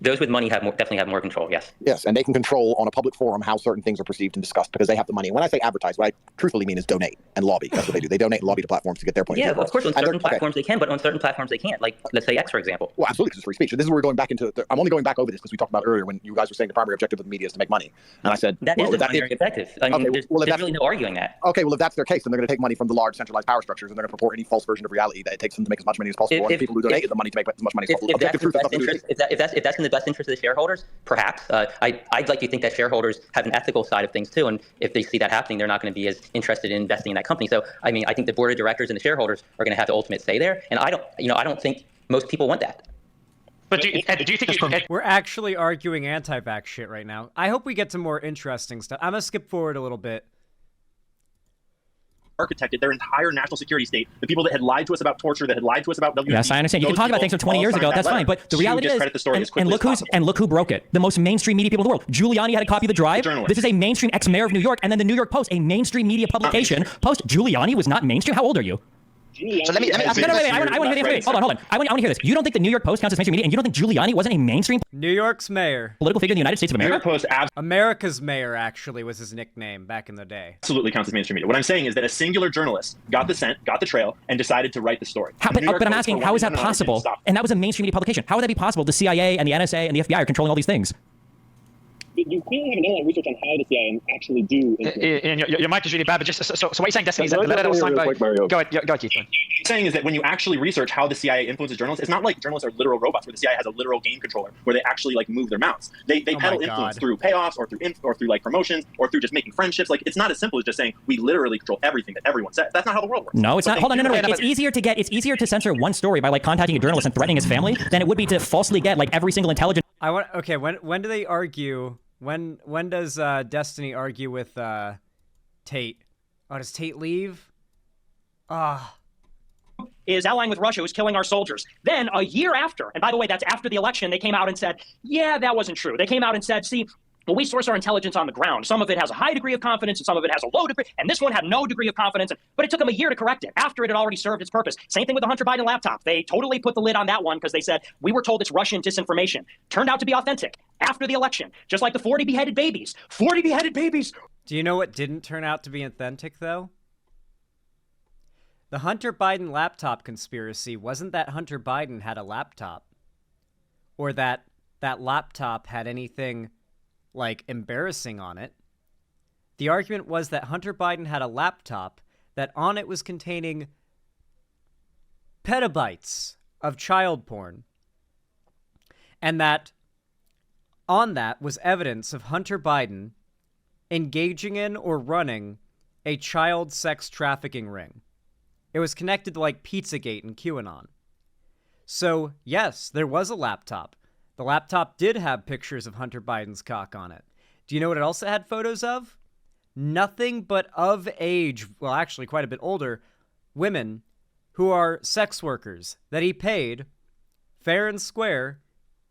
Those with money definitely have more control, yes. Yes, and they can control on a public forum how certain things are perceived and discussed because they have the money. And when I say advertise, what I truthfully mean is donate and lobby. That's what they do. They donate and lobby to platforms to get their point of view. Yeah, of course, on certain platforms they can, but on certain platforms they can't. Like, let's say X, for example. Well, absolutely, because it's free speech. So this is where we're going back into, I'm only going back over this because we talked about earlier when you guys were saying the primary objective of the media is to make money. And I said, that is the primary objective. I mean, there's really no arguing that. Okay, well, if that's their case, then they're going to take money from the large centralized power structures and they're going to purport any false version of reality that it takes them to make as much money as possible. And people who donate the money to make as much money as possible. If that's in the best interest of the shareholders, perhaps. I'd like to think that shareholders have an ethical side of things too, and if they see that happening, they're not going to be as interested in investing in that company. So, I mean, I think the board of directors and the shareholders are going to have the ultimate say there, and I don't think most people want that. But do you think we're actually arguing anti-vax shit right now? I hope we get to more interesting stuff. I'm gonna skip forward a little bit. Architected their entire national security state. The people that had lied to us about torture, that had lied to us about WMD. Yes, I understand. You can talk about things from 20 years ago. That's fine. But the reality is, and look who broke it. The most mainstream media people in the world. Giuliani had a copy of The Drive. This is a mainstream ex-mayor of New York, and then the New York Post, a mainstream media publication. Giuliani was not mainstream. How old are you? So let me ask you. I want to hear this. Hold on. I want to hear this. You don't think the New York Post counts as mainstream media, and you don't think Giuliani wasn't a mainstream New York's mayor, political figure in the United States of America? New York Post America's mayor actually was his nickname back in the day. Absolutely counts as mainstream media. What I'm saying is that a singular journalist got the scent, got the trail, and decided to write the story. But I'm asking, how is that possible? And that was a mainstream media publication. How would that be possible? The CIA and the NSA and the FBI are controlling all these things. You clearly haven't done research on how the CIA actually do. And your mic is really bad, but just so what you're saying, Destiny, is that let us talk about. Go ahead, Keith. What I'm saying is that when you actually research how the CIA influences journalists, it's not like journalists are literal robots where the CIA has a literal game controller where they actually like move their mouths. They peddle influence through payoffs or through like promotions or through just making friendships. Like it's not as simple as just saying we literally control everything that everyone says. That's not how the world works. No, it's not. Hold on, no. It's easier to center one story by like contacting a journalist and threatening his family than it would be to falsely get like every single intelligence. When do they argue? When does Destiny argue with Tate? Oh, does Tate leave? Is allying with Russia, who's killing our soldiers. Then a year after, and by the way, that's after the election, they came out and said, yeah, that wasn't true. They came out and said, see, well, we source our intelligence on the ground. Some of it has a high degree of confidence, and some of it has a low degree. And this one had no degree of confidence. But it took them a year to correct it after it had already served its purpose. Same thing with the Hunter Biden laptop. They totally put the lid on that one because they said, we were told it's Russian disinformation. Turned out to be authentic after the election. Just like the 40 beheaded babies. 40 beheaded babies! Do you know what didn't turn out to be authentic, though? The Hunter Biden laptop conspiracy wasn't that Hunter Biden had a laptop. Or that laptop had anything like embarrassing on it. The argument was that Hunter Biden had a laptop that on it was containing petabytes of child porn. And that on that was evidence of Hunter Biden engaging in or running a child sex trafficking ring. It was connected to like Pizzagate and QAnon. So, yes, there was a laptop. The laptop did have pictures of Hunter Biden's cock on it. Do you know what it also had photos of? Nothing but of age, well, actually quite a bit older, women who are sex workers that he paid fair and square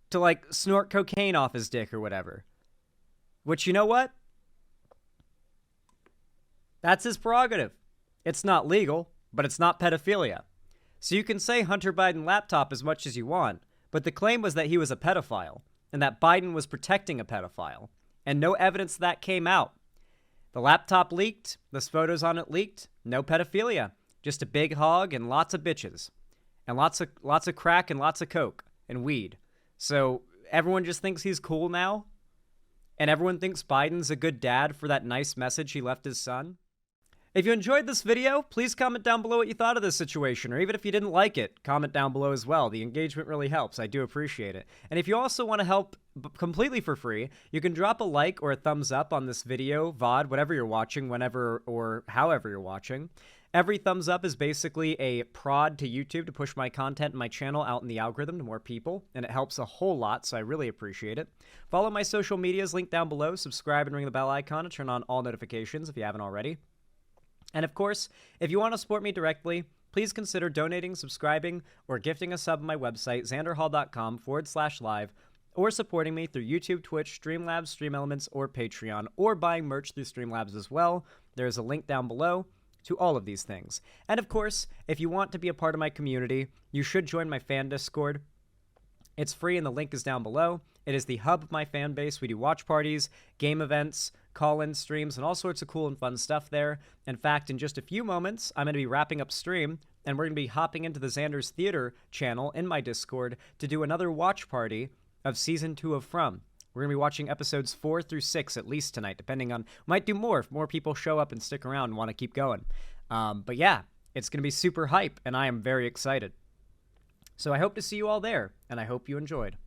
to, like, snort cocaine off his dick or whatever. Which, you know what? That's his prerogative. It's not legal, but it's not pedophilia. So you can say Hunter Biden laptop as much as you want, but the claim was that he was a pedophile, and that Biden was protecting a pedophile, and no evidence of that came out. The laptop leaked, the photos on it leaked, no pedophilia. Just a big hog and lots of bitches. And lots of crack and lots of coke and weed. So everyone just thinks he's cool now? And everyone thinks Biden's a good dad for that nice message he left his son? If you enjoyed this video, please comment down below what you thought of this situation, or even if you didn't like it, comment down below as well. The engagement really helps. I do appreciate it. And if you also want to help completely for free, you can drop a like or a thumbs up on this video, VOD, whatever you're watching, whenever or however you're watching. Every thumbs up is basically a prod to YouTube to push my content and my channel out in the algorithm to more people, and it helps a whole lot, so I really appreciate it. Follow my social medias linked down below, subscribe and ring the bell icon to turn on all notifications if you haven't already. And of course, if you want to support me directly, please consider donating, subscribing, or gifting a sub on my website, xanderhall.com/live, or supporting me through YouTube, Twitch, Streamlabs, Stream Elements, or Patreon, or buying merch through Streamlabs as well. There is a link down below to all of these things. And of course, if you want to be a part of my community, you should join my fan Discord. It's free and the link is down below. It is the hub of my fan base. We do watch parties, game events, call-in streams, and all sorts of cool and fun stuff there. In fact, in just a few moments, I'm going to be wrapping up stream, and we're going to be hopping into the Xander's Theater channel in my Discord to do another watch party of Season 2 of From. We're going to be watching episodes 4 through 6 at least tonight, depending on... Might do more if more people show up and stick around and want to keep going. But yeah, it's going to be super hype, and I am very excited. So I hope to see you all there, and I hope you enjoyed.